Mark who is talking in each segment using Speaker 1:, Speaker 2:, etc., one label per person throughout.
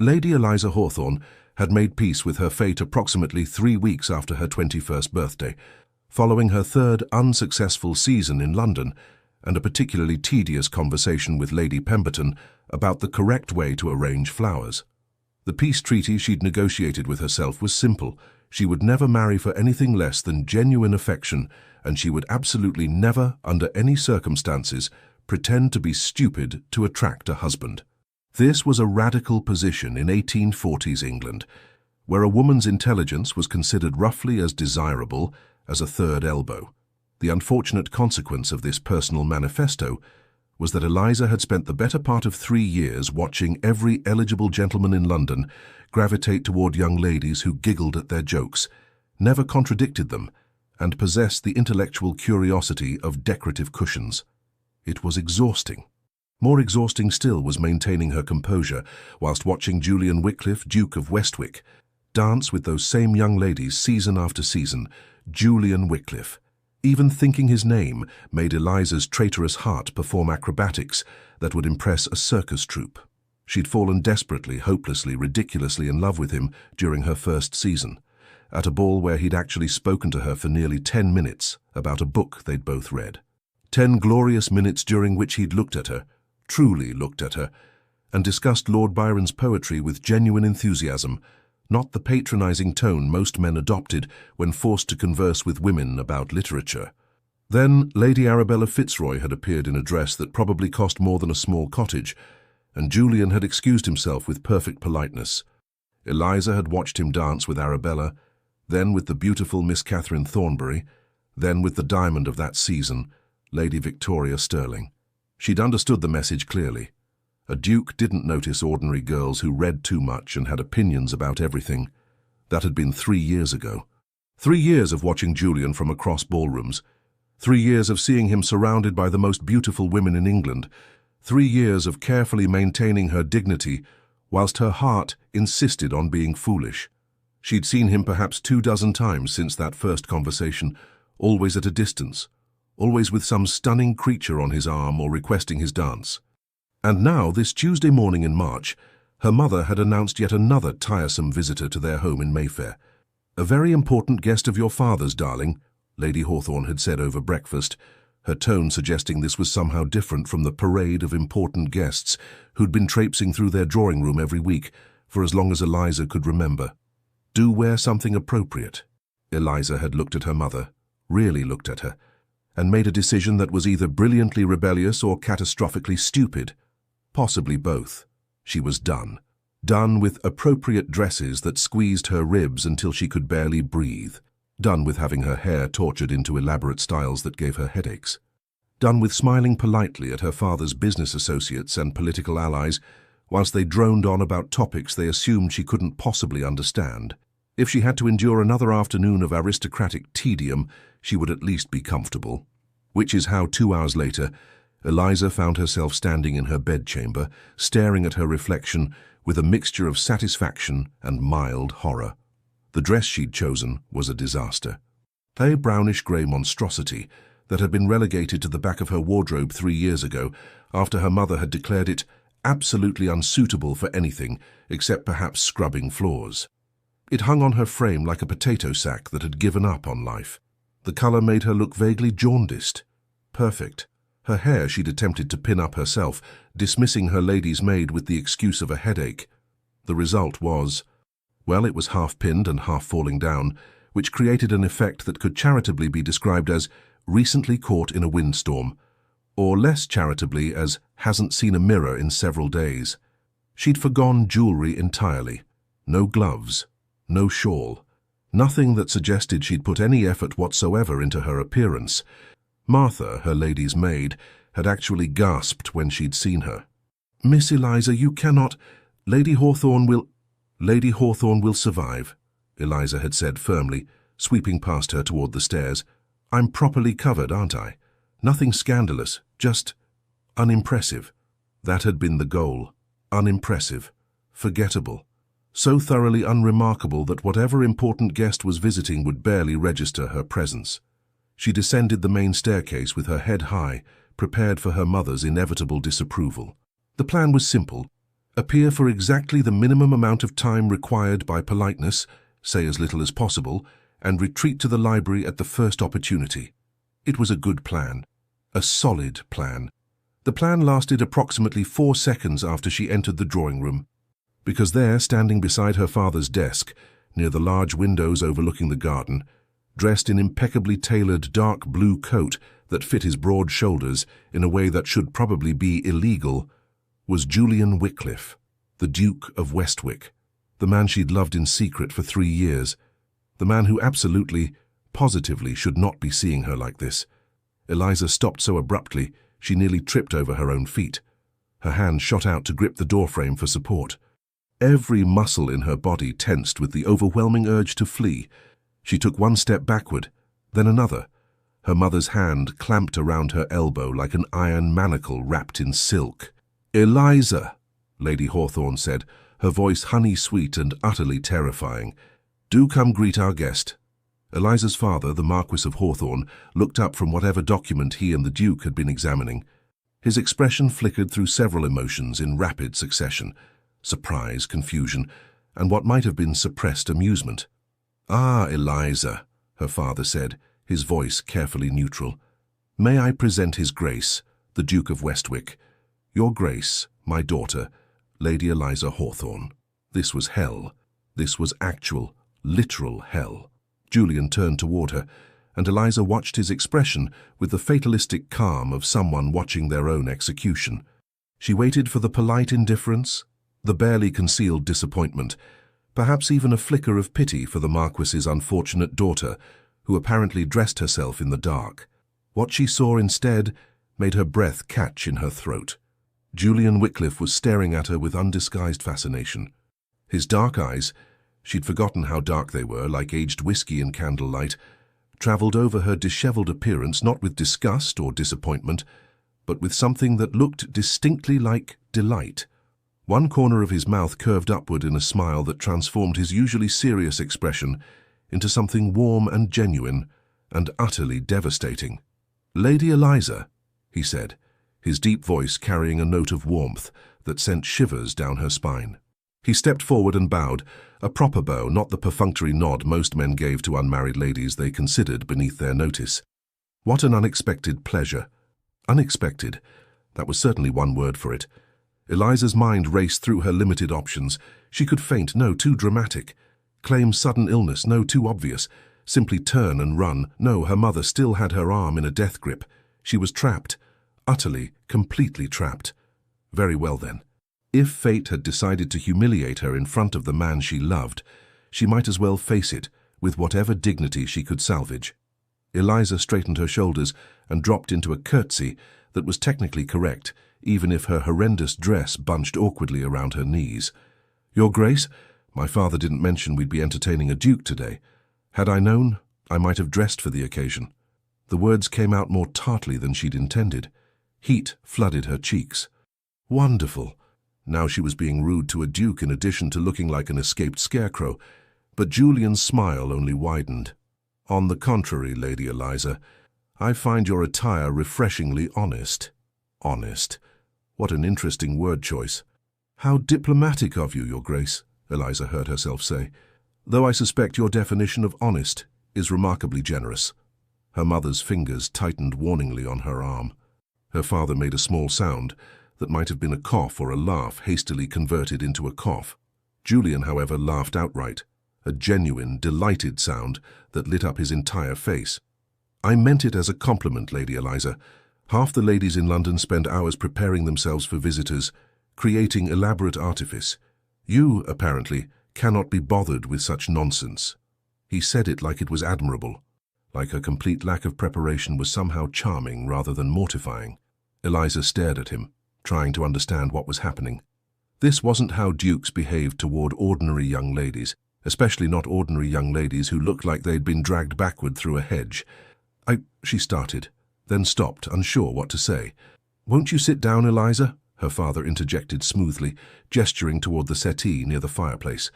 Speaker 1: Lady Eliza Hawthorne had made peace with her fate approximately 3 weeks after her 21st birthday, following her third unsuccessful season in London and a particularly tedious conversation with Lady Pemberton about the correct way to arrange flowers. The peace treaty she'd negotiated with herself was simple. She would never marry for anything less than genuine affection, and she would absolutely never, under any circumstances, pretend to be stupid to attract a husband. This was a radical position in 1840s England, where a woman's intelligence was considered roughly as desirable as a third elbow. The unfortunate consequence of this personal manifesto was that Eliza had spent the better part of 3 years watching every eligible gentleman in London gravitate toward young ladies who giggled at their jokes, never contradicted them, and possessed the intellectual curiosity of decorative cushions. It was exhausting. More exhausting still was maintaining her composure whilst watching Julian Wycliffe, Duke of Westwick, dance with those same young ladies season after season. Julian Wycliffe. Even thinking his name made Eliza's traitorous heart perform acrobatics that would impress a circus troupe. She'd fallen desperately, hopelessly, ridiculously in love with him during her first season, at a ball where he'd actually spoken to her for nearly 10 minutes about a book they'd both read. 10 glorious minutes during which he'd looked at her, truly looked at her, and discussed Lord Byron's poetry with genuine enthusiasm, not the patronizing tone most men adopted when forced to converse with women about literature. Then Lady Arabella Fitzroy had appeared in a dress that probably cost more than a small cottage, and Julian had excused himself with perfect politeness. Eliza had watched him dance with Arabella, then with the beautiful Miss Catherine Thornbury, then with the diamond of that season, Lady Victoria Sterling. She'd understood the message clearly. A duke didn't notice ordinary girls who read too much and had opinions about everything. That had been 3 years ago. 3 years of watching Julian from across ballrooms. 3 years of seeing him surrounded by the most beautiful women in England. 3 years of carefully maintaining her dignity whilst her heart insisted on being foolish. She'd seen him perhaps 24 times since that first conversation, always at a distance, always with some stunning creature on his arm or requesting his dance. And now, this Tuesday morning in March, her mother had announced yet another tiresome visitor to their home in Mayfair. "A very important guest of your father's, darling," Lady Hawthorne had said over breakfast, her tone suggesting this was somehow different from the parade of important guests who'd been traipsing through their drawing room every week for as long as Eliza could remember. "Do wear something appropriate." Eliza had looked at her mother, really looked at her, and made a decision that was either brilliantly rebellious or catastrophically stupid. Possibly both. She was done. Done with appropriate dresses that squeezed her ribs until she could barely breathe. Done with having her hair tortured into elaborate styles that gave her headaches. Done with smiling politely at her father's business associates and political allies whilst they droned on about topics they assumed she couldn't possibly understand. If she had to endure another afternoon of aristocratic tedium, she would at least be comfortable. Which is how 2 hours later, Eliza found herself standing in her bedchamber, staring at her reflection with a mixture of satisfaction and mild horror. The dress she'd chosen was a disaster. A brownish-grey monstrosity that had been relegated to the back of her wardrobe 3 years ago after her mother had declared it absolutely unsuitable for anything except perhaps scrubbing floors. It hung on her frame like a potato sack that had given up on life. The colour made her look vaguely jaundiced. Perfect. Her hair she'd attempted to pin up herself, dismissing her lady's maid with the excuse of a headache. The result was, well, it was half pinned and half falling down, which created an effect that could charitably be described as recently caught in a windstorm, or less charitably as hasn't seen a mirror in several days. She'd forgone jewellery entirely. No gloves, no shawl, nothing that suggested she'd put any effort whatsoever into her appearance. Martha, her lady's maid, had actually gasped when she'd seen her. "Miss Eliza, you cannot. Lady Hawthorne will survive," Eliza had said firmly, sweeping past her toward the stairs. "I'm properly covered, aren't I? Nothing scandalous, just unimpressive." That had been the goal. Unimpressive. Forgettable. So thoroughly unremarkable that whatever important guest was visiting would barely register her presence. She descended the main staircase with her head high, prepared for her mother's inevitable disapproval. The plan was simple. Appear for exactly the minimum amount of time required by politeness, say as little as possible, and retreat to the library at the first opportunity. It was a good plan. A solid plan. The plan lasted approximately 4 seconds after she entered the drawing room, because there, standing beside her father's desk, near the large windows overlooking the garden, dressed in impeccably tailored dark blue coat that fit his broad shoulders in a way that should probably be illegal, was Julian Wycliffe, the Duke of Westwick, the man she'd loved in secret for 3 years, the man who absolutely, positively should not be seeing her like this. Eliza stopped so abruptly she nearly tripped over her own feet. Her hand shot out to grip the doorframe for support. Every muscle in her body tensed with the overwhelming urge to flee. She took one step backward, then another. Her mother's hand clamped around her elbow like an iron manacle wrapped in silk. "Eliza," Lady Hawthorne said, her voice honey-sweet and utterly terrifying. "Do come greet our guest." Eliza's father, the Marquis of Hawthorne, looked up from whatever document he and the Duke had been examining. His expression flickered through several emotions in rapid succession: surprise, confusion, and what might have been suppressed amusement. "Ah, Eliza," her father said, his voice carefully neutral. "May I present His Grace, the Duke of Westwick. Your Grace, my daughter, Lady Eliza Hawthorne." This was hell. This was actual, literal hell. Julian turned toward her, and Eliza watched his expression with the fatalistic calm of someone watching their own execution. She waited for the polite indifference, the barely concealed disappointment, perhaps even a flicker of pity for the Marquis's unfortunate daughter, who apparently dressed herself in the dark. What she saw instead made her breath catch in her throat. Julian Wycliffe was staring at her with undisguised fascination. His dark eyes, she'd forgotten how dark they were, like aged whiskey in candlelight, travelled over her disheveled appearance not with disgust or disappointment, but with something that looked distinctly like delight. One corner of his mouth curved upward in a smile that transformed his usually serious expression into something warm and genuine and utterly devastating. "Lady Eliza," he said, his deep voice carrying a note of warmth that sent shivers down her spine. He stepped forward and bowed, a proper bow, not the perfunctory nod most men gave to unmarried ladies they considered beneath their notice. What an unexpected pleasure. Unexpected. That was certainly one word for it. Eliza's mind raced through her limited options. She could faint, no, too dramatic. Claim sudden illness, no, too obvious. Simply turn and run, no, her mother still had her arm in a death grip. She was trapped. Utterly, completely trapped. Very well then. If fate had decided to humiliate her in front of the man she loved, she might as well face it with whatever dignity she could salvage. Eliza straightened her shoulders and dropped into a curtsy that was technically correct, even if her horrendous dress bunched awkwardly around her knees. "Your Grace, my father didn't mention we'd be entertaining a duke today. Had I known, I might have dressed for the occasion." The words came out more tartly than she'd intended. Heat flooded her cheeks. Wonderful. Now she was being rude to a duke in addition to looking like an escaped scarecrow, but Julian's smile only widened. "On the contrary, Lady Eliza, I find your attire refreshingly honest." Honest. What an interesting word choice. "How diplomatic of you, Your Grace," Eliza heard herself say, "though I suspect your definition of honest is remarkably generous." Her mother's fingers tightened warningly on her arm. Her father made a small sound that might have been a cough or a laugh hastily converted into a cough. Julian, however, laughed outright, a genuine, delighted sound that lit up his entire face. "I meant it as a compliment, Lady Eliza. Half the ladies in London spend hours preparing themselves for visitors, creating elaborate artifice. You, apparently, cannot be bothered with such nonsense." He said it like it was admirable, like her complete lack of preparation was somehow charming rather than mortifying. Eliza stared at him, trying to understand what was happening. This wasn't how dukes behaved toward ordinary young ladies, especially not ordinary young ladies who looked like they'd been dragged backward through a hedge. She started, then stopped, unsure what to say. "Won't you sit down, Eliza?" her father interjected smoothly, gesturing toward the settee near the fireplace.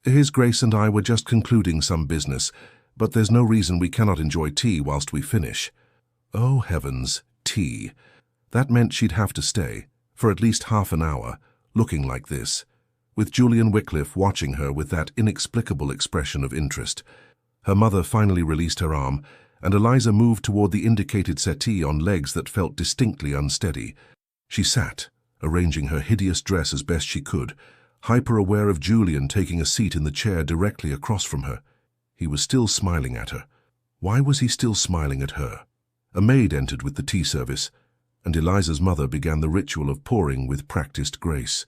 Speaker 1: "His Grace and I were just concluding some business, but there's no reason we cannot enjoy tea whilst we finish." Oh heavens, tea. That meant she'd have to stay, for at least half an hour, looking like this, with Julian Wycliffe watching her with that inexplicable expression of interest. Her mother finally released her arm, and Eliza moved toward the indicated settee on legs that felt distinctly unsteady. She sat, arranging her hideous dress as best she could, hyper-aware of Julian taking a seat in the chair directly across from her. He was still smiling at her. Why was he still smiling at her? A maid entered with the tea service, and Eliza's mother began the ritual of pouring with practiced grace.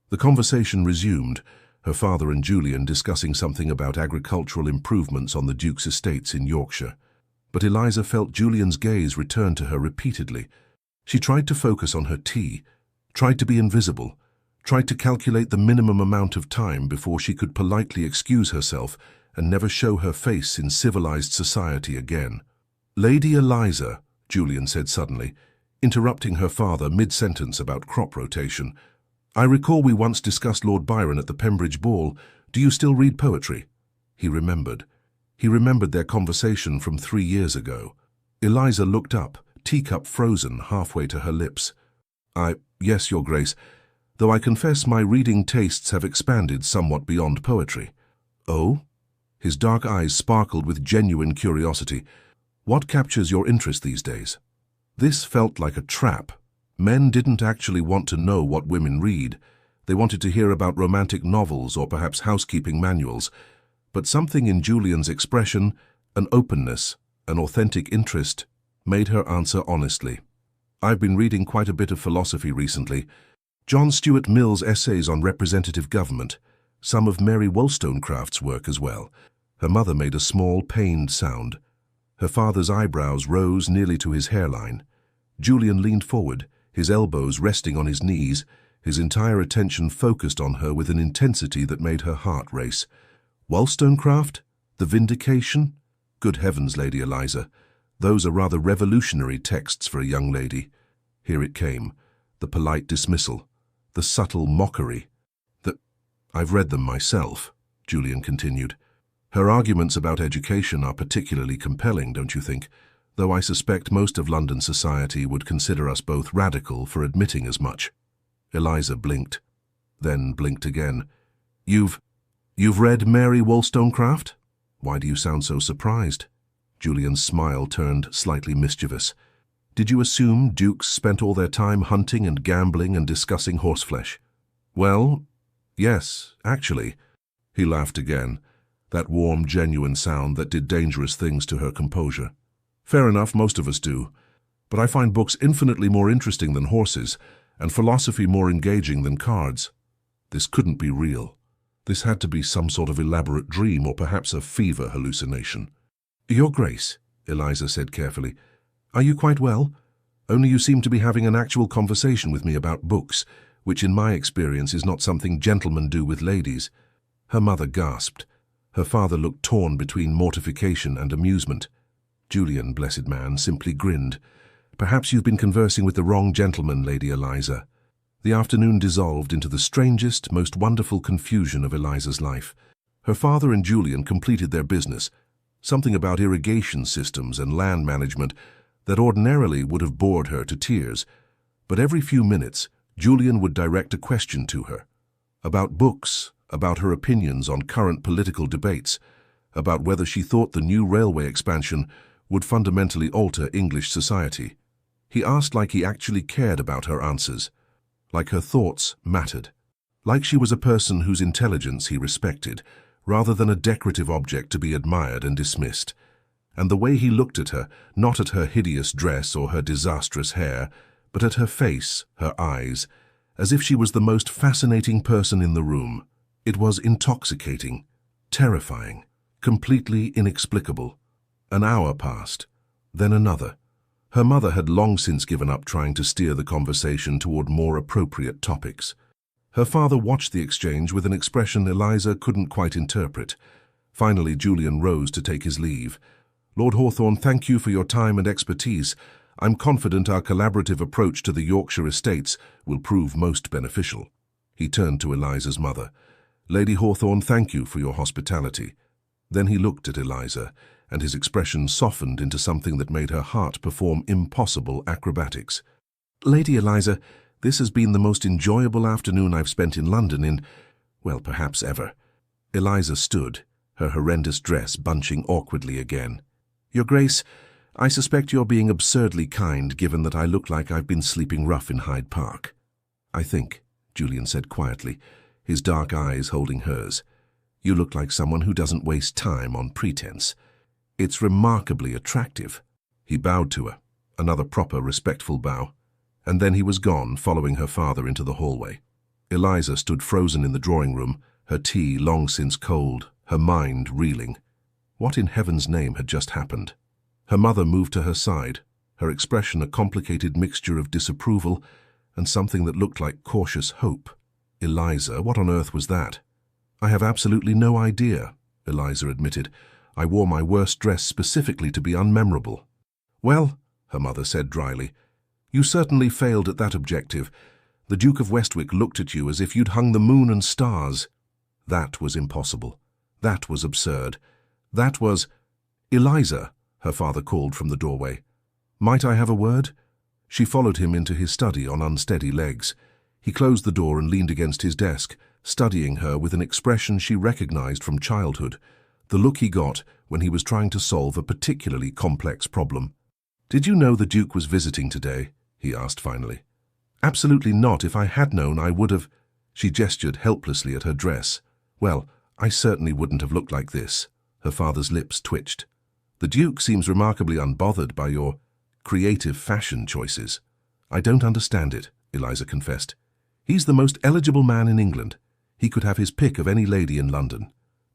Speaker 1: The conversation resumed, her father and Julian discussing something about agricultural improvements on the Duke's estates in Yorkshire. But Eliza felt Julian's gaze return to her repeatedly. She tried to focus on her tea, tried to be invisible, tried to calculate the minimum amount of time before she could politely excuse herself and never show her face in civilized society again. "Lady Eliza," Julian said suddenly, interrupting her father mid-sentence about crop rotation, "I recall we once discussed Lord Byron at the Pembridge Ball. Do you still read poetry?" He remembered. He remembered their conversation from 3 years ago. Eliza looked up, teacup frozen halfway to her lips. Yes, Your Grace, though I confess my reading tastes have expanded somewhat beyond poetry." "Oh?" His dark eyes sparkled with genuine curiosity. "What captures your interest these days?" This felt like a trap. Men didn't actually want to know what women read. They wanted to hear about romantic novels or perhaps housekeeping manuals. But something in Julian's expression, an openness, an authentic interest, made her answer honestly. "I've been reading quite a bit of philosophy recently. John Stuart Mill's essays on representative government, some of Mary Wollstonecraft's work as well." Her mother made a small, pained sound. Her father's eyebrows rose nearly to his hairline. Julian leaned forward, his elbows resting on his knees, his entire attention focused on her with an intensity that made her heart race. "Wollstonecraft? The Vindication? Good heavens, Lady Eliza, those are rather revolutionary texts for a young lady." Here it came, the polite dismissal, the subtle mockery. "I've read them myself," Julian continued. "Her arguments about education are particularly compelling, don't you think? Though I suspect most of London society would consider us both radical for admitting as much." Eliza blinked, then blinked again. You've read Mary Wollstonecraft? Why do you sound so surprised?" Julian's smile turned slightly mischievous. "Did you assume dukes spent all their time hunting and gambling and discussing horseflesh?" "Well, yes, actually." He laughed again, that warm, genuine sound that did dangerous things to her composure. "Fair enough, most of us do. But I find books infinitely more interesting than horses, and philosophy more engaging than cards. This couldn't be real. This had to be some sort of elaborate dream or perhaps a fever hallucination." "Your Grace," Eliza said carefully, "are you quite well? Only you seem to be having an actual conversation with me about books, which in my experience is not something gentlemen do with ladies." Her mother gasped. Her father looked torn between mortification and amusement. Julian, blessed man, simply grinned. "Perhaps you've been conversing with the wrong gentleman, Lady Eliza." The afternoon dissolved into the strangest, most wonderful confusion of Eliza's life. Her father and Julian completed their business, something about irrigation systems and land management that ordinarily would have bored her to tears. But every few minutes, Julian would direct a question to her. About books, about her opinions on current political debates, about whether she thought the new railway expansion would fundamentally alter English society. He asked like he actually cared about her answers, like her thoughts mattered, like she was a person whose intelligence he respected, rather than a decorative object to be admired and dismissed. And the way he looked at her, not at her hideous dress or her disastrous hair, but at her face, her eyes, as if she was the most fascinating person in the room. It was intoxicating, terrifying, completely inexplicable. An hour passed, then another. Her mother had long since given up trying to steer the conversation toward more appropriate topics. Her father watched the exchange with an expression Eliza couldn't quite interpret. Finally, Julian rose to take his leave. "Lord Hawthorne, thank you for your time and expertise. I'm confident our collaborative approach to the Yorkshire estates will prove most beneficial." He turned to Eliza's mother. "Lady Hawthorne, thank you for your hospitality." Then he looked at Eliza, and his expression softened into something that made her heart perform impossible acrobatics. "Lady Eliza, This has been the most enjoyable afternoon I've spent in London in, well, perhaps ever. Eliza stood, her horrendous dress bunching awkwardly again. Your Grace, I suspect you're being absurdly kind given that I look like I've been sleeping rough in Hyde Park. I think, Julian said quietly, his dark eyes holding hers. You look like someone who doesn't waste time on pretense. It's remarkably attractive. He bowed to her, another proper, respectful bow, and then he was gone, following her father into the hallway. Eliza stood frozen in the drawing room, her tea long since cold, her mind reeling. What in heaven's name had just happened? Her mother moved to her side, her expression a complicated mixture of disapproval and something that looked like cautious hope. Eliza, what on earth was that? I have absolutely no idea, Eliza admitted. I wore my worst dress specifically to be unmemorable. Well, her mother said dryly, you certainly failed at that objective. The Duke of Westwick looked at you as if you'd hung the moon and stars. That was impossible. That was absurd. That was— Eliza, her father called from the doorway. Might I have a word? She followed him into his study on unsteady legs. He closed the door and leaned against his desk, studying her with an expression she recognized from childhood, the look he got when he was trying to solve a particularly complex problem. Did you know the Duke was visiting today? He asked finally. Absolutely not. If I had known, I would have— She gestured helplessly at her dress. Well, I certainly wouldn't have looked like this. Her father's lips twitched. The Duke seems remarkably unbothered by your creative fashion choices. I don't understand it, Eliza confessed. He's the most eligible man in England. He could have his pick of any lady in London.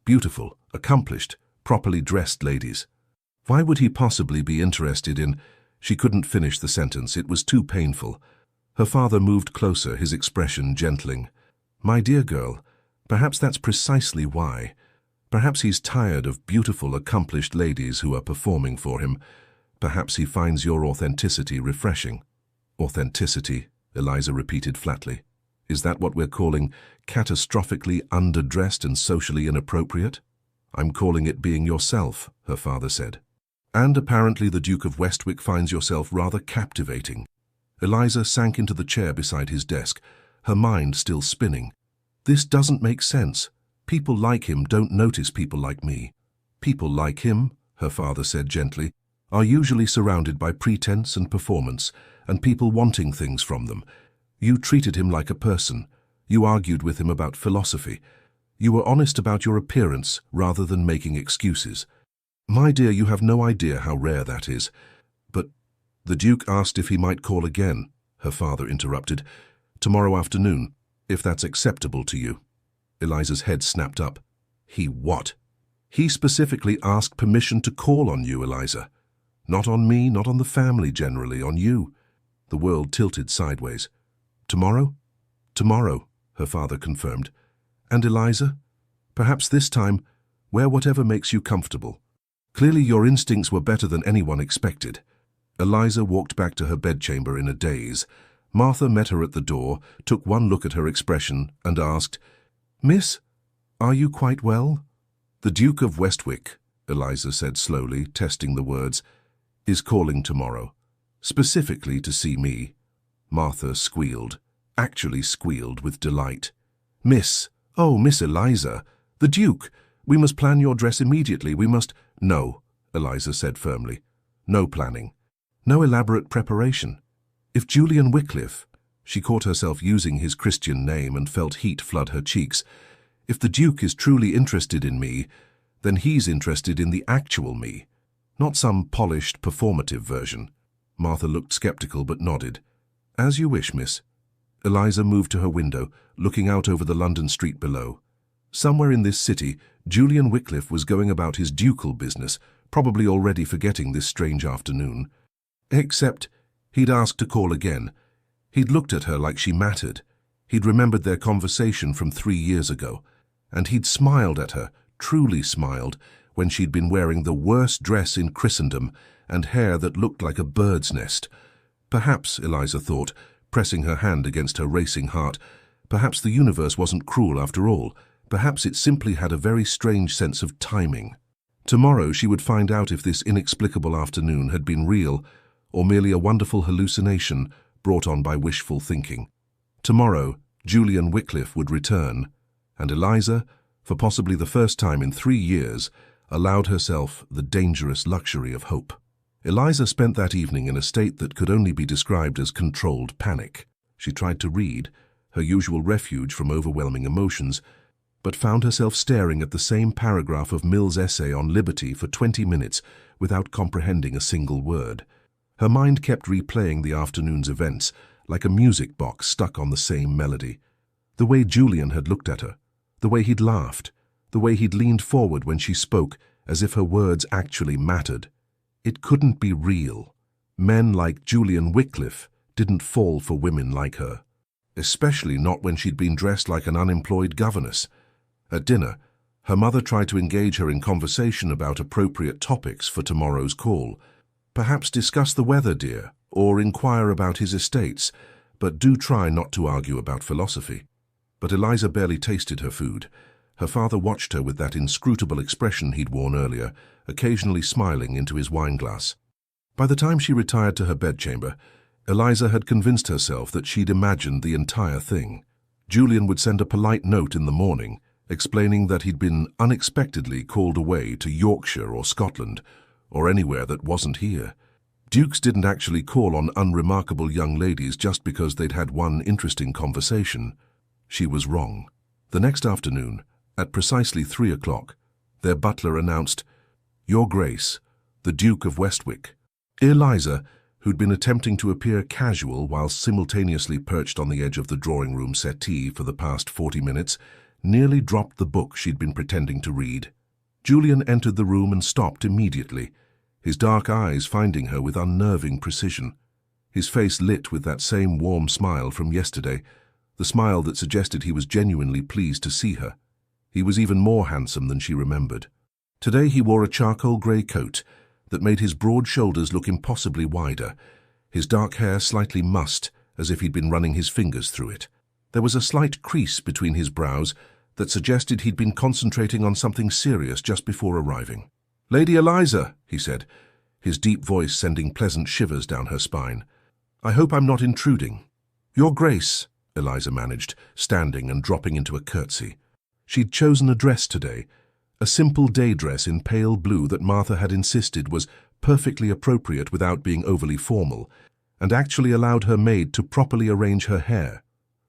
Speaker 1: Beautiful, accomplished, properly dressed ladies. Why would he possibly be interested in— She couldn't finish the sentence. It was too painful. Her father moved closer, his expression gentling. My dear girl, perhaps that's precisely why. Perhaps he's tired of beautiful, accomplished ladies who are performing for him. Perhaps he finds your authenticity refreshing. Authenticity, Eliza repeated flatly. Is that what we're calling catastrophically underdressed and socially inappropriate? I'm calling it being yourself, her father said. And apparently the Duke of Westwick finds yourself rather captivating. Eliza sank into the chair beside his desk, her mind still spinning. This doesn't make sense. People like him don't notice people like me. People like him, her father said gently, are usually surrounded by pretense and performance, and people wanting things from them. You treated him like a person. You argued with him about philosophy. You were honest about your appearance rather than making excuses. My dear, you have no idea how rare that is. But the Duke asked if he might call again, her father interrupted. Tomorrow afternoon, if that's acceptable to you. Eliza's head snapped up. He what? He specifically asked permission to call on you, Eliza. Not on me, not on the family generally, on you. The world tilted sideways. Tomorrow? Tomorrow, her father confirmed. And Eliza? Perhaps this time, wear whatever makes you comfortable. Clearly your instincts were better than anyone expected. Eliza walked back to her bedchamber in a daze. Martha met her at the door, took one look at her expression, and asked, Miss, are you quite well? The Duke of Westwick, Eliza said slowly, testing the words, is calling tomorrow, specifically to see me. Martha squealed, actually squealed with delight. Miss, oh, Miss Eliza, the Duke, we must plan your dress immediately, we must— No, Eliza said firmly. No planning. No elaborate preparation. If Julian Wycliffe— She caught herself using his Christian name and felt heat flood her cheeks. If the Duke is truly interested in me, then he's interested in the actual me, not some polished, performative version. Martha looked skeptical but nodded. As you wish, miss. Eliza moved to her window, looking out over the London street below. Somewhere in this city, Julian Wycliffe was going about his ducal business, probably already forgetting this strange afternoon. Except he'd asked to call again. He'd looked at her like she mattered. He'd remembered their conversation from 3 years ago. And he'd smiled at her, truly smiled, when she'd been wearing the worst dress in Christendom and hair that looked like a bird's nest. Perhaps, Eliza thought, pressing her hand against her racing heart, perhaps the universe wasn't cruel after all. Perhaps it simply had a very strange sense of timing. Tomorrow she would find out if this inexplicable afternoon had been real or merely a wonderful hallucination brought on by wishful thinking. Tomorrow, Julian Wycliffe would return, and Eliza, for possibly the first time in 3 years, allowed herself the dangerous luxury of hope. Eliza spent that evening in a state that could only be described as controlled panic. She tried to read, her usual refuge from overwhelming emotions, but found herself staring at the same paragraph of Mill's essay on liberty for 20 minutes without comprehending a single word. Her mind kept replaying the afternoon's events, like a music box stuck on the same melody. The way Julian had looked at her, the way he'd laughed, the way he'd leaned forward when she spoke, as if her words actually mattered. It couldn't be real. Men like Julian Wycliffe didn't fall for women like her, especially not when she'd been dressed like an unemployed governess. At dinner, her mother tried to engage her in conversation about appropriate topics for tomorrow's call. Perhaps discuss the weather, dear, or inquire about his estates, but do try not to argue about philosophy. But Eliza barely tasted her food. Her father watched her with that inscrutable expression he'd worn earlier, occasionally smiling into his wineglass. By the time she retired to her bedchamber, Eliza had convinced herself that she'd imagined the entire thing. Julian would send a polite note in the morning, explaining that he'd been unexpectedly called away to Yorkshire or Scotland, or anywhere that wasn't here. Dukes didn't actually call on unremarkable young ladies just because they'd had one interesting conversation. She was wrong. The next afternoon, at precisely 3 o'clock, their butler announced, "Your Grace, the Duke of Westwick." Eliza, who'd been attempting to appear casual while simultaneously perched on the edge of the drawing-room settee for the past 40 minutes, nearly dropped the book she'd been pretending to read. Julian entered the room and stopped immediately, his dark eyes finding her with unnerving precision. His face lit with that same warm smile from yesterday, the smile that suggested he was genuinely pleased to see her. He was even more handsome than she remembered. Today he wore a charcoal grey coat that made his broad shoulders look impossibly wider, his dark hair slightly mussed, as if he'd been running his fingers through it. There was a slight crease between his brows that suggested he'd been concentrating on something serious just before arriving. "Lady Eliza," he said, his deep voice sending pleasant shivers down her spine. "I hope I'm not intruding." "Your Grace," Eliza managed, standing and dropping into a curtsy. She'd chosen a dress today, a simple day dress in pale blue that Martha had insisted was perfectly appropriate without being overly formal, and actually allowed her maid to properly arrange her hair.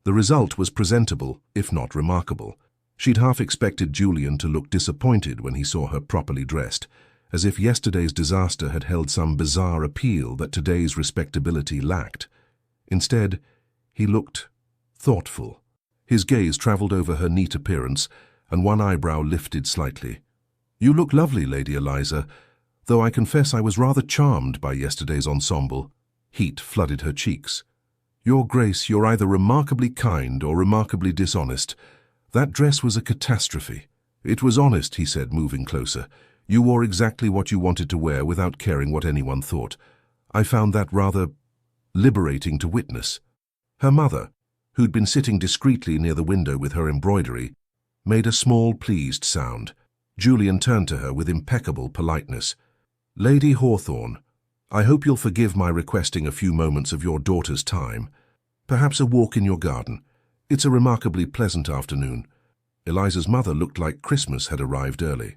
Speaker 1: The result was presentable, if not remarkable. She'd half expected Julian to look disappointed when he saw her properly dressed, as if yesterday's disaster had held some bizarre appeal that today's respectability lacked. Instead, he looked thoughtful. His gaze traveled over her neat appearance, and one eyebrow lifted slightly. "You look lovely, Lady Eliza, though I confess I was rather charmed by yesterday's ensemble." Heat flooded her cheeks. "Your Grace, you're either remarkably kind or remarkably dishonest. That dress was a catastrophe." "It was honest," he said, moving closer. "You wore exactly what you wanted to wear without caring what anyone thought. I found that rather liberating to witness." Her mother, who'd been sitting discreetly near the window with her embroidery, made a small, pleased sound. Julian turned to her with impeccable politeness. "Lady Hawthorne, I hope you'll forgive my requesting a few moments of your daughter's time. Perhaps a walk in your garden. It's a remarkably pleasant afternoon." Eliza's mother looked like Christmas had arrived early.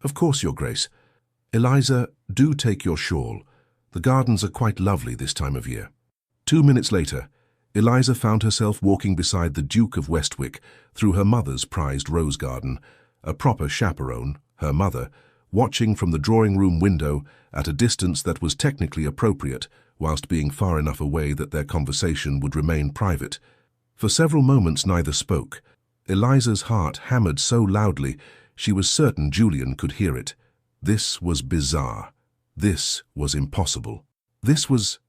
Speaker 1: "Of course, Your Grace. Eliza, do take your shawl. The gardens are quite lovely this time of year." 2 minutes later, Eliza found herself walking beside the Duke of Westwick through her mother's prized rose garden, a proper chaperone, her mother, watching from the drawing-room window at a distance that was technically appropriate, whilst being far enough away that their conversation would remain private. For several moments neither spoke. Eliza's heart hammered so loudly she was certain Julian could hear it. This was bizarre. This was impossible. This was...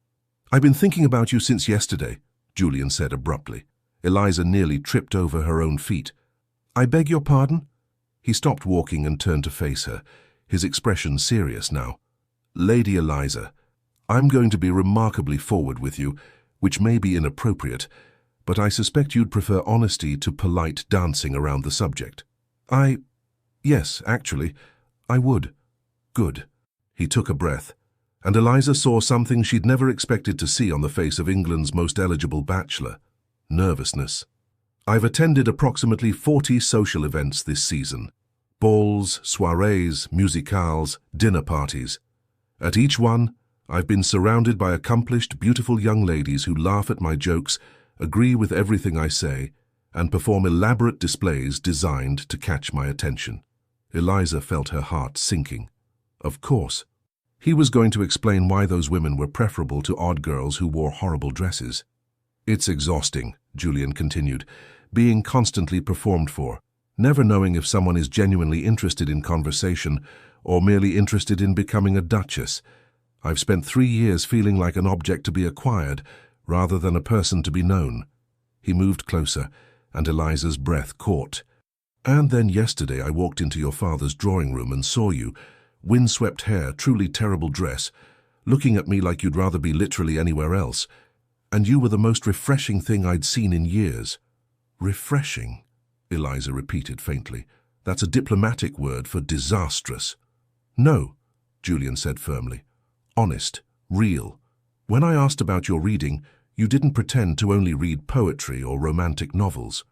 Speaker 1: "I've been thinking about you since yesterday," Julian said abruptly. Eliza nearly tripped over her own feet. "I beg your pardon?" He stopped walking and turned to face her, his expression serious now. "Lady Eliza, I'm going to be remarkably forward with you, which may be inappropriate, but I suspect you'd prefer honesty to polite dancing around the subject." Yes, actually, I would." "Good." He took a breath, and Eliza saw something she'd never expected to see on the face of England's most eligible bachelor. nervousness. I've attended approximately 40 social events this season. Balls, soirees, musicales, dinner parties. At each one, I've been surrounded by accomplished, beautiful young ladies who laugh at my jokes, agree with everything I say, and perform elaborate displays designed to catch my attention. Eliza felt her heart sinking. Of course. He was going to explain why those women were preferable to odd girls who wore horrible dresses. It's exhausting, Julian continued, being constantly performed for, never knowing if someone is genuinely interested in conversation or merely interested in becoming a duchess. I've spent 3 years feeling like an object to be acquired rather than a person to be known. He moved closer, and Eliza's breath caught. And then yesterday I walked into your father's drawing room and saw you, windswept hair, truly terrible dress, looking at me like you'd rather be literally anywhere else, and you were the most refreshing thing I'd seen in years. Refreshing, Eliza repeated faintly. That's a diplomatic word for disastrous. No, Julian said firmly. Honest, real. When I asked about your reading, you didn't pretend to only read poetry or romantic novels.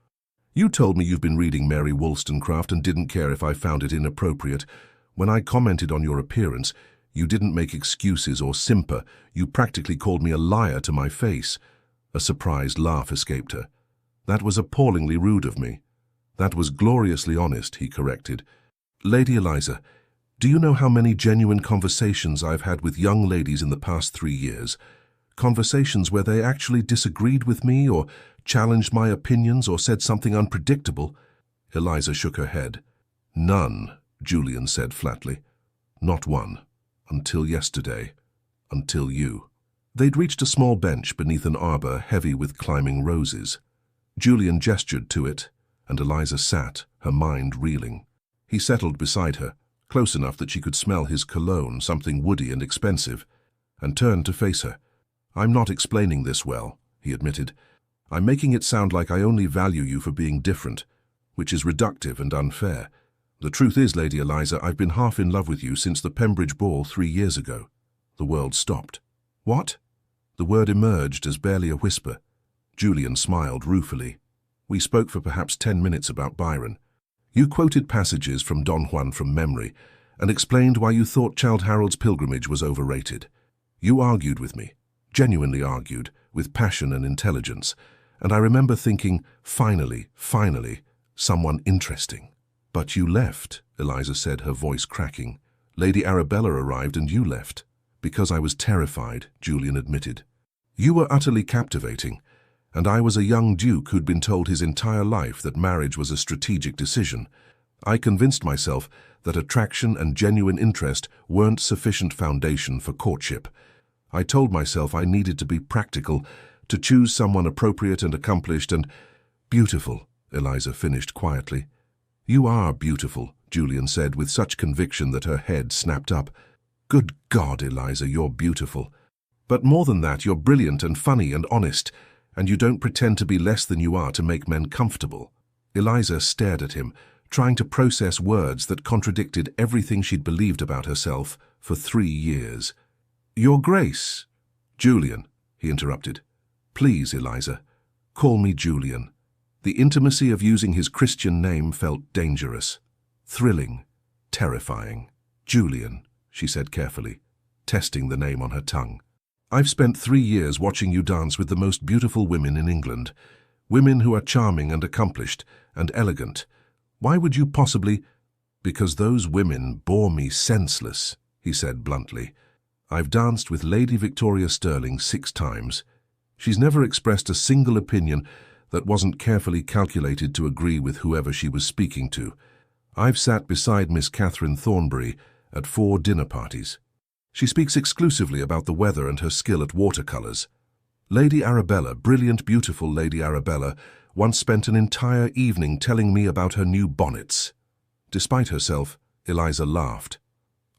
Speaker 1: You told me you've been reading Mary Wollstonecraft and didn't care if I found it inappropriate. When I commented on your appearance, you didn't make excuses or simper. You practically called me a liar to my face. A surprised laugh escaped her. That was appallingly rude of me. That was gloriously honest, he corrected. Lady Eliza, do you know how many genuine conversations I've had with young ladies in the past 3 years? Conversations where they actually disagreed with me or challenged my opinions or said something unpredictable? Eliza shook her head. None, Julian said flatly. Not one. Until yesterday. Until you. They'd reached a small bench beneath an arbor heavy with climbing roses. Julian gestured to it, and Eliza sat, her mind reeling. He settled beside her, close enough that she could smell his cologne, something woody and expensive, and turned to face her. I'm not explaining this well, he admitted. I'm making it sound like I only value you for being different, which is reductive and unfair. The truth is, Lady Eliza, I've been half in love with you since the Pembridge ball 3 years ago. The world stopped. What? The word emerged as barely a whisper. Julian smiled ruefully. We spoke for perhaps 10 minutes about Byron. You quoted passages from Don Juan from memory and explained why you thought Childe Harold's Pilgrimage was overrated. You argued with me, genuinely argued, with passion and intelligence, and I remember thinking, finally, someone interesting. But you left, Eliza said, her voice cracking. Lady Arabella arrived and you left. Because I was terrified, Julian admitted. You were utterly captivating, and I was a young duke who'd been told his entire life that marriage was a strategic decision. I convinced myself that attraction and genuine interest weren't sufficient foundation for courtship. I told myself I needed to be practical, to choose someone appropriate and accomplished and beautiful, Eliza finished quietly. You are beautiful, Julian said with such conviction that her head snapped up. Good God, Eliza, you're beautiful. But more than that, you're brilliant and funny and honest, and you don't pretend to be less than you are to make men comfortable. Eliza stared at him, trying to process words that contradicted everything she'd believed about herself for 3 years. Your Grace. Julian, he interrupted. Please, Eliza, call me Julian. The intimacy of using his Christian name felt dangerous, thrilling, terrifying. Julian, she said carefully, testing the name on her tongue. I've spent 3 years watching you dance with the most beautiful women in England, women who are charming and accomplished and elegant. Why would you possibly— Because those women bore me senseless, he said bluntly. I've danced with Lady Victoria Sterling 6 times. She's never expressed a single opinion that wasn't carefully calculated to agree with whoever she was speaking to. I've sat beside Miss Catherine Thornbury at 4 dinner parties. She speaks exclusively about the weather and her skill at watercolors. Lady Arabella, brilliant, beautiful Lady Arabella, once spent an entire evening telling me about her new bonnets. Despite herself, Eliza laughed.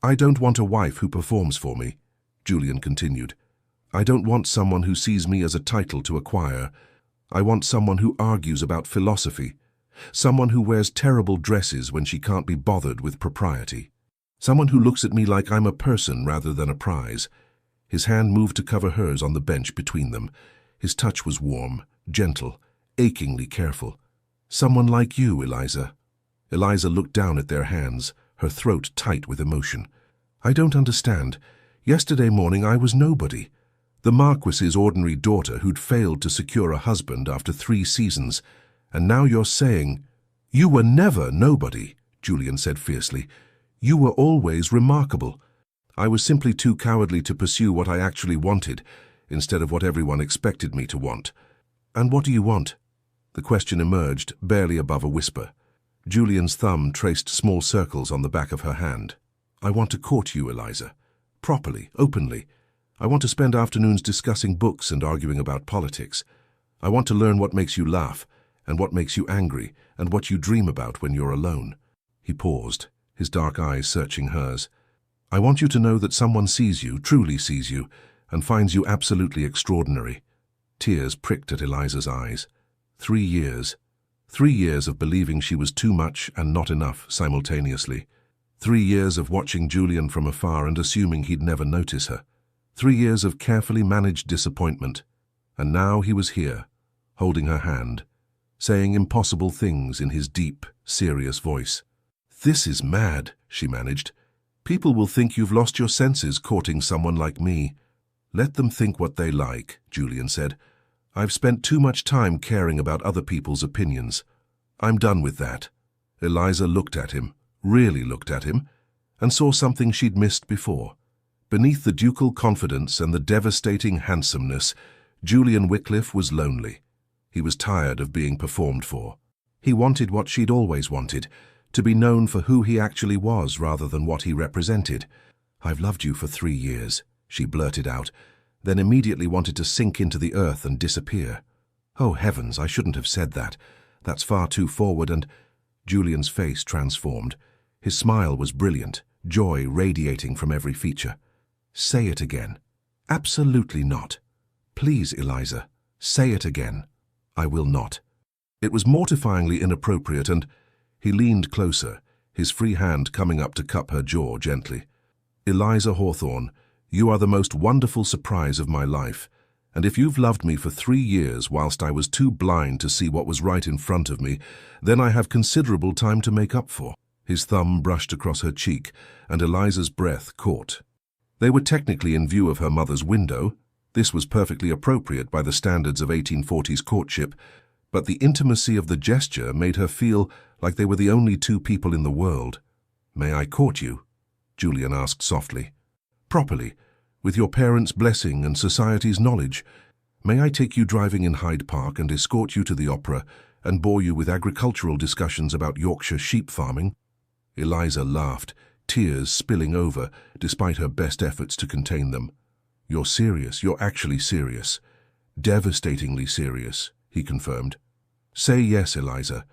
Speaker 1: I don't want a wife who performs for me, Julian continued. I don't want someone who sees me as a title to acquire. I want someone who argues about philosophy, someone who wears terrible dresses when she can't be bothered with propriety, someone who looks at me like I'm a person rather than a prize. His hand moved to cover hers on the bench between them. His touch was warm, gentle, achingly careful. "Someone like you, Eliza." Eliza looked down at their hands, her throat tight with emotion. "I don't understand. Yesterday morning I was nobody. The Marquis's ordinary daughter who'd failed to secure a husband after 3 seasons. And now you're saying—" "You were never nobody," Julian said fiercely. "You were always remarkable. I was simply too cowardly to pursue what I actually wanted, instead of what everyone expected me to want." "And what do you want?" The question emerged, barely above a whisper. Julian's thumb traced small circles on the back of her hand. "I want to court you, Eliza. Properly, openly. I want to spend afternoons discussing books and arguing about politics. I want to learn what makes you laugh, and what makes you angry, and what you dream about when you're alone." He paused, his dark eyes searching hers. "I want you to know that someone sees you, truly sees you, and finds you absolutely extraordinary." Tears pricked at Eliza's eyes. 3 years. 3 years of believing she was too much and not enough simultaneously. 3 years of watching Julian from afar and assuming he'd never notice her. 3 years of carefully managed disappointment. And now he was here, holding her hand, saying impossible things in his deep, serious voice. "This is mad," she managed. "People will think you've lost your senses courting someone like me." "Let them think what they like," Julian said. "I've spent too much time caring about other people's opinions. I'm done with that." Eliza looked at him, really looked at him, and saw something she'd missed before. Beneath the ducal confidence and the devastating handsomeness, Julian Wycliffe was lonely. He was tired of being performed for. He wanted what she'd always wanted, to be known for who he actually was rather than what he represented. "I've loved you for 3 years," she blurted out, then immediately wanted to sink into the earth and disappear. "Oh, heavens, I shouldn't have said that. That's far too forward and—" Julian's face transformed. His smile was brilliant, joy radiating from every feature. "Say it again." "Absolutely not. Please, Eliza, say it again." "I will not." It was mortifyingly inappropriate and— He leaned closer, his free hand coming up to cup her jaw gently. "Eliza Hawthorne, you are the most wonderful surprise of my life, and if you've loved me for 3 years whilst I was too blind to see what was right in front of me, then I have considerable time to make up for." His thumb brushed across her cheek, and Eliza's breath caught. They were technically in view of her mother's window. This was perfectly appropriate by the standards of 1840s courtship, but the intimacy of the gesture made her feel like they were the only 2 people in the world. "May I court you?" Julian asked softly. "Properly, with your parents' blessing and society's knowledge. May I take you driving in Hyde Park and escort you to the opera and bore you with agricultural discussions about Yorkshire sheep farming?" Eliza laughed, tears spilling over, despite her best efforts to contain them. "You're serious, you're actually serious." "Devastatingly serious," he confirmed. "Say yes, Eliza.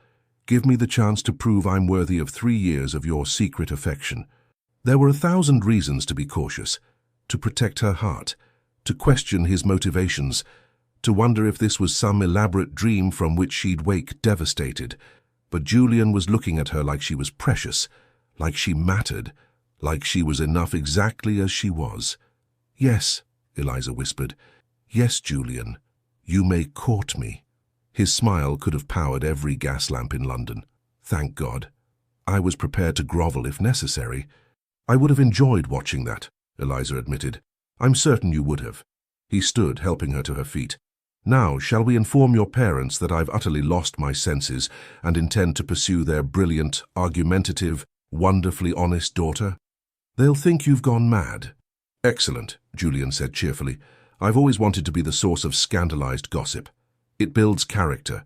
Speaker 1: Give me the chance to prove I'm worthy of 3 years of your secret affection." There were 1,000 reasons to be cautious, to protect her heart, to question his motivations, to wonder if this was some elaborate dream from which she'd wake devastated. But Julian was looking at her like she was precious, like she mattered, like she was enough exactly as she was. "Yes," Eliza whispered. "Yes, Julian, you may court me." His smile could have powered every gas lamp in London. Thank God. I was prepared to grovel if necessary. "I would have enjoyed watching that," Eliza admitted. "I'm certain you would have." He stood, helping her to her feet. "Now, shall we inform your parents that I've utterly lost my senses and intend to pursue their brilliant, argumentative, wonderfully honest daughter? They'll think you've gone mad." "Excellent," Julian said cheerfully. "I've always wanted to be the source of scandalized gossip. It builds character."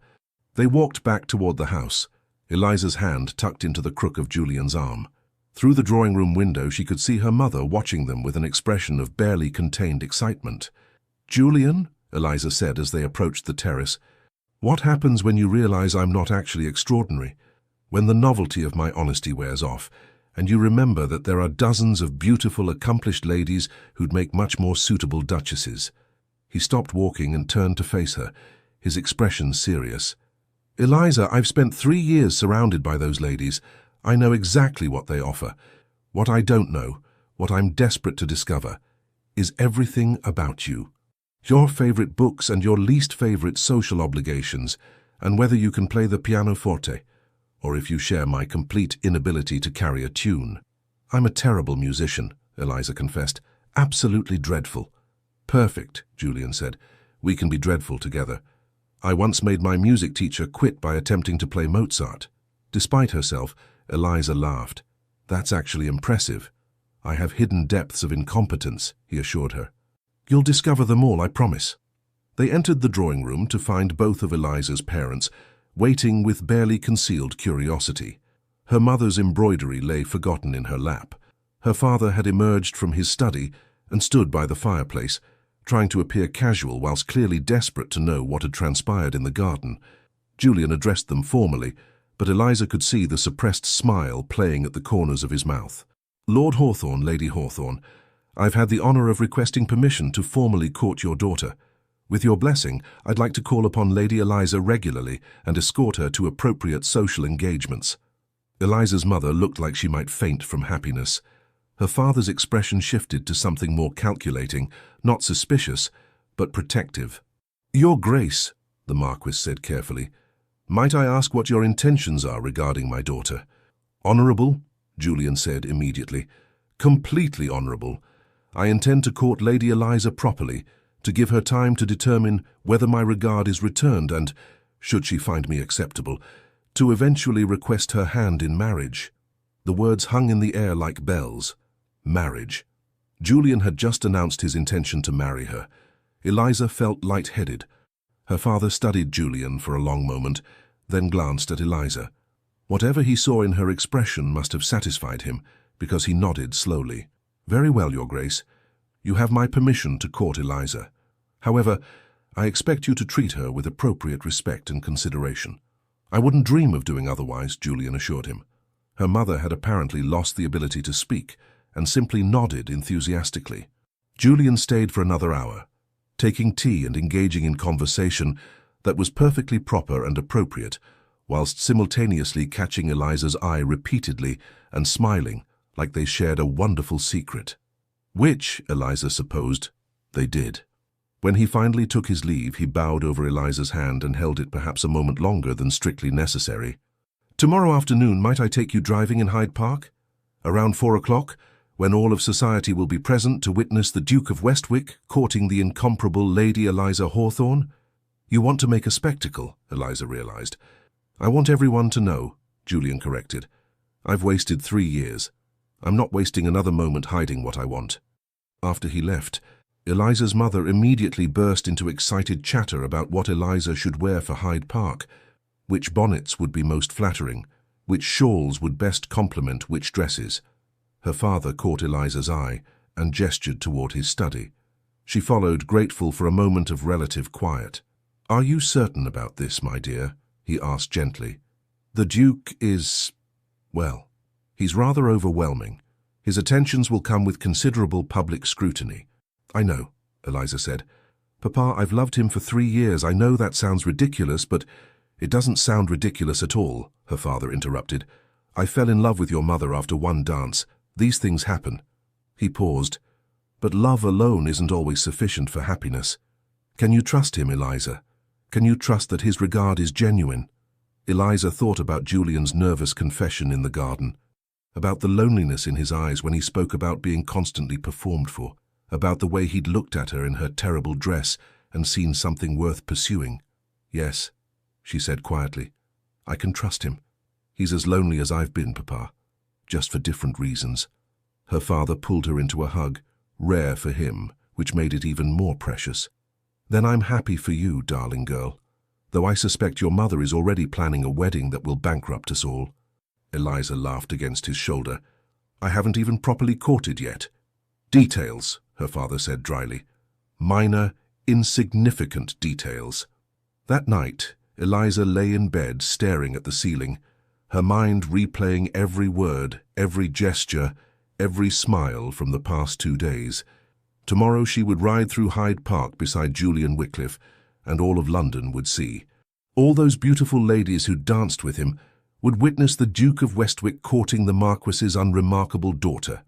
Speaker 1: They walked back toward the house, Eliza's hand tucked into the crook of Julian's arm. Through the drawing-room window she could see her mother watching them with an expression of barely contained excitement. "Julian," Eliza said as they approached the terrace, "what happens when you realize I'm not actually extraordinary? When the novelty of my honesty wears off, and you remember that there are dozens of beautiful, accomplished ladies who'd make much more suitable duchesses." He stopped walking and turned to face her, his expression serious. "Eliza, I've spent 3 years surrounded by those ladies. I know exactly what they offer. What I don't know, what I'm desperate to discover, is everything about you. Your favorite books and your least favorite social obligations, and whether you can play the pianoforte, or if you share my complete inability to carry a tune. I'm a terrible musician, Eliza confessed. Absolutely dreadful. Perfect, Julian said. We can be dreadful together. I once made my music teacher quit by attempting to play Mozart. Despite herself, Eliza laughed. That's actually impressive. I have hidden depths of incompetence, he assured her. You'll discover them all, I promise. They entered the drawing room to find both of Eliza's parents waiting with barely concealed curiosity. Her mother's embroidery lay forgotten in her lap. Her father had emerged from his study and stood by the fireplace, trying to appear casual whilst clearly desperate to know what had transpired in the garden. Julian addressed them formally, but Eliza could see the suppressed smile playing at the corners of his mouth. Lord Hawthorne, Lady Hawthorne, I've had the honour of requesting permission to formally court your daughter. With your blessing, I'd like to call upon Lady Eliza regularly and escort her to appropriate social engagements. Eliza's mother looked like she might faint from happiness. Her father's expression shifted to something more calculating, not suspicious, but protective. Your Grace, the Marquis said carefully, might I ask what your intentions are regarding my daughter? Honourable, Julian said immediately. Completely honourable. I intend to court Lady Eliza properly, to give her time to determine whether my regard is returned and, should she find me acceptable, to eventually request her hand in marriage. The words hung in the air like bells. Marriage. Julian had just announced his intention to marry her. Eliza felt light-headed. Her father studied Julian for a long moment, then glanced at Eliza. Whatever he saw in her expression must have satisfied him, because he nodded slowly. Very well, Your Grace. You have my permission to court Eliza. However, I expect you to treat her with appropriate respect and consideration. I wouldn't dream of doing otherwise, Julian assured him. Her mother had apparently lost the ability to speak, and simply nodded enthusiastically. Julian stayed for another hour, taking tea and engaging in conversation that was perfectly proper and appropriate, whilst simultaneously catching Eliza's eye repeatedly and smiling like they shared a wonderful secret. Which, Eliza supposed, they did. When he finally took his leave, he bowed over Eliza's hand and held it perhaps a moment longer than strictly necessary. Tomorrow afternoon, might I take you driving in Hyde Park? Around 4 o'clock, when all of society will be present to witness the Duke of Westwick courting the incomparable Lady Eliza Hawthorne? You want to make a spectacle, Eliza realized. I want everyone to know, Julian corrected. I've wasted 3 years. I'm not wasting another moment hiding what I want. After he left, Eliza's mother immediately burst into excited chatter about what Eliza should wear for Hyde Park, which bonnets would be most flattering, which shawls would best complement which dresses. Her father caught Eliza's eye and gestured toward his study. She followed, grateful for a moment of relative quiet. Are you certain about this, my dear? He asked gently. The Duke is, well, he's rather overwhelming. His attentions will come with considerable public scrutiny. I know, Eliza said. Papa, I've loved him for 3 years. I know that sounds ridiculous, but it doesn't sound ridiculous at all, her father interrupted. I fell in love with your mother after one dance. These things happen. He paused. But love alone isn't always sufficient for happiness. Can you trust him, Eliza? Can you trust that his regard is genuine? Eliza thought about Julian's nervous confession in the garden, about the loneliness in his eyes when he spoke about being constantly performed for, about the way he'd looked at her in her terrible dress and seen something worth pursuing. Yes, she said quietly. I can trust him. He's as lonely as I've been, Papa, just for different reasons. Her father pulled her into a hug, rare for him, which made it even more precious. Then I'm happy for you, darling girl, though I suspect your mother is already planning a wedding that will bankrupt us all. Eliza laughed against his shoulder. I haven't even properly courted yet. Details, her father said dryly. Minor, insignificant details. That night, Eliza lay in bed staring at the ceiling, her mind replaying every word, every gesture, every smile from the past 2 days. Tomorrow she would ride through Hyde Park beside Julian Wycliffe, and all of London would see. All those beautiful ladies who danced with him would witness the Duke of Westwick courting the Marquis's unremarkable daughter.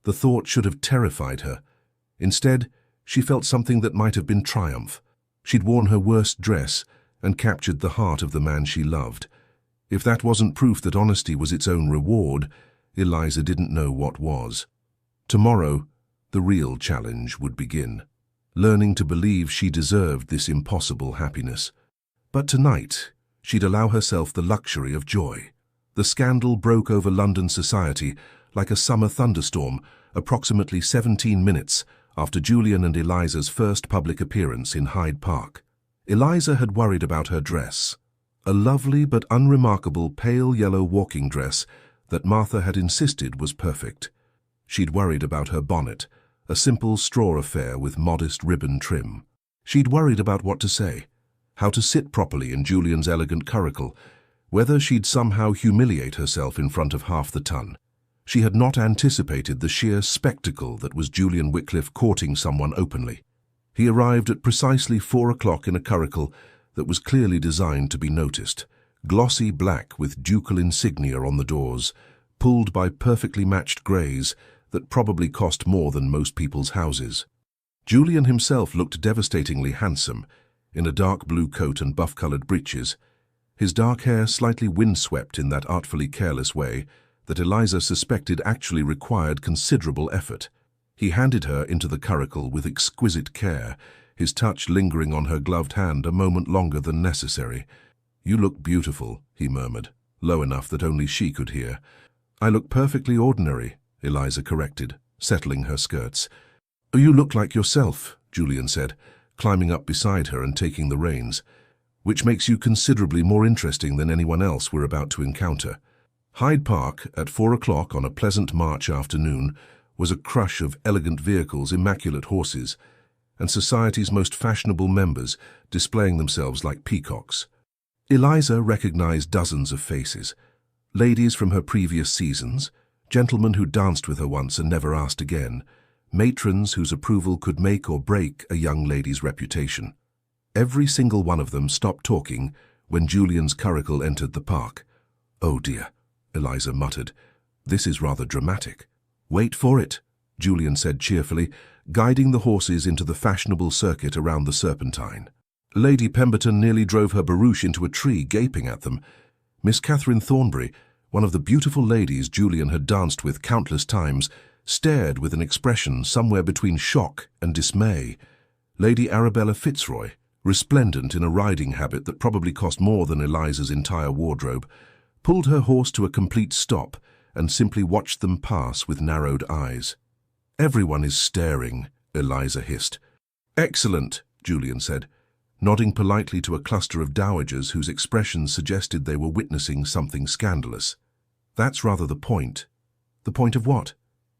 Speaker 1: The thought should have terrified her. Instead, she felt something that might have been triumph. She'd worn her worst dress, and captured the heart of the man she loved. If that wasn't proof that honesty was its own reward, Eliza didn't know what was. Tomorrow, the real challenge would begin, learning to believe she deserved this impossible happiness. But tonight, she'd allow herself the luxury of joy. The scandal broke over London society like a summer thunderstorm, approximately 17 minutes after Julian and Eliza's first public appearance in Hyde Park. Eliza had worried about her dress, a lovely but unremarkable pale yellow walking dress that Martha had insisted was perfect. She'd worried about her bonnet, a simple straw affair with modest ribbon trim. She'd worried about what to say, how to sit properly in Julian's elegant curricle, whether she'd somehow humiliate herself in front of half the ton. She had not anticipated the sheer spectacle that was Julian Wycliffe courting someone openly. He arrived at precisely 4 o'clock in a curricle that was clearly designed to be noticed, glossy black with ducal insignia on the doors, pulled by perfectly matched greys that probably cost more than most people's houses. Julian himself looked devastatingly handsome, in a dark blue coat and buff-coloured breeches, his dark hair slightly windswept in that artfully careless way that Eliza suspected actually required considerable effort. He handed her into the curricle with exquisite care, his touch lingering on her gloved hand a moment longer than necessary. "You look beautiful," he murmured, low enough that only she could hear. "I look perfectly ordinary," Eliza corrected, settling her skirts. "You look like yourself," Julian said, climbing up beside her and taking the reins, "which makes you considerably more interesting than anyone else we're about to encounter." Hyde Park, at 4 o'clock on a pleasant March afternoon, was a crush of elegant vehicles, immaculate horses, and society's most fashionable members displaying themselves like peacocks. Eliza recognized dozens of faces, ladies from her previous seasons, gentlemen who danced with her once and never asked again, matrons whose approval could make or break a young lady's reputation. Every single one of them stopped talking when Julian's curricle entered the park. "Oh dear," Eliza muttered. "This is rather dramatic." "Wait for it," Julian said cheerfully, guiding the horses into the fashionable circuit around the Serpentine. Lady Pemberton nearly drove her barouche into a tree, gaping at them. Miss Catherine Thornbury, one of the beautiful ladies Julian had danced with countless times, stared with an expression somewhere between shock and dismay. Lady Arabella Fitzroy, resplendent in a riding habit that probably cost more than Eliza's entire wardrobe, pulled her horse to a complete stop and simply watched them pass with narrowed eyes. "Everyone is staring," Eliza hissed. "Excellent," Julian said, nodding politely to a cluster of dowagers whose expressions suggested they were witnessing something scandalous. "That's rather the point." "The point of what?"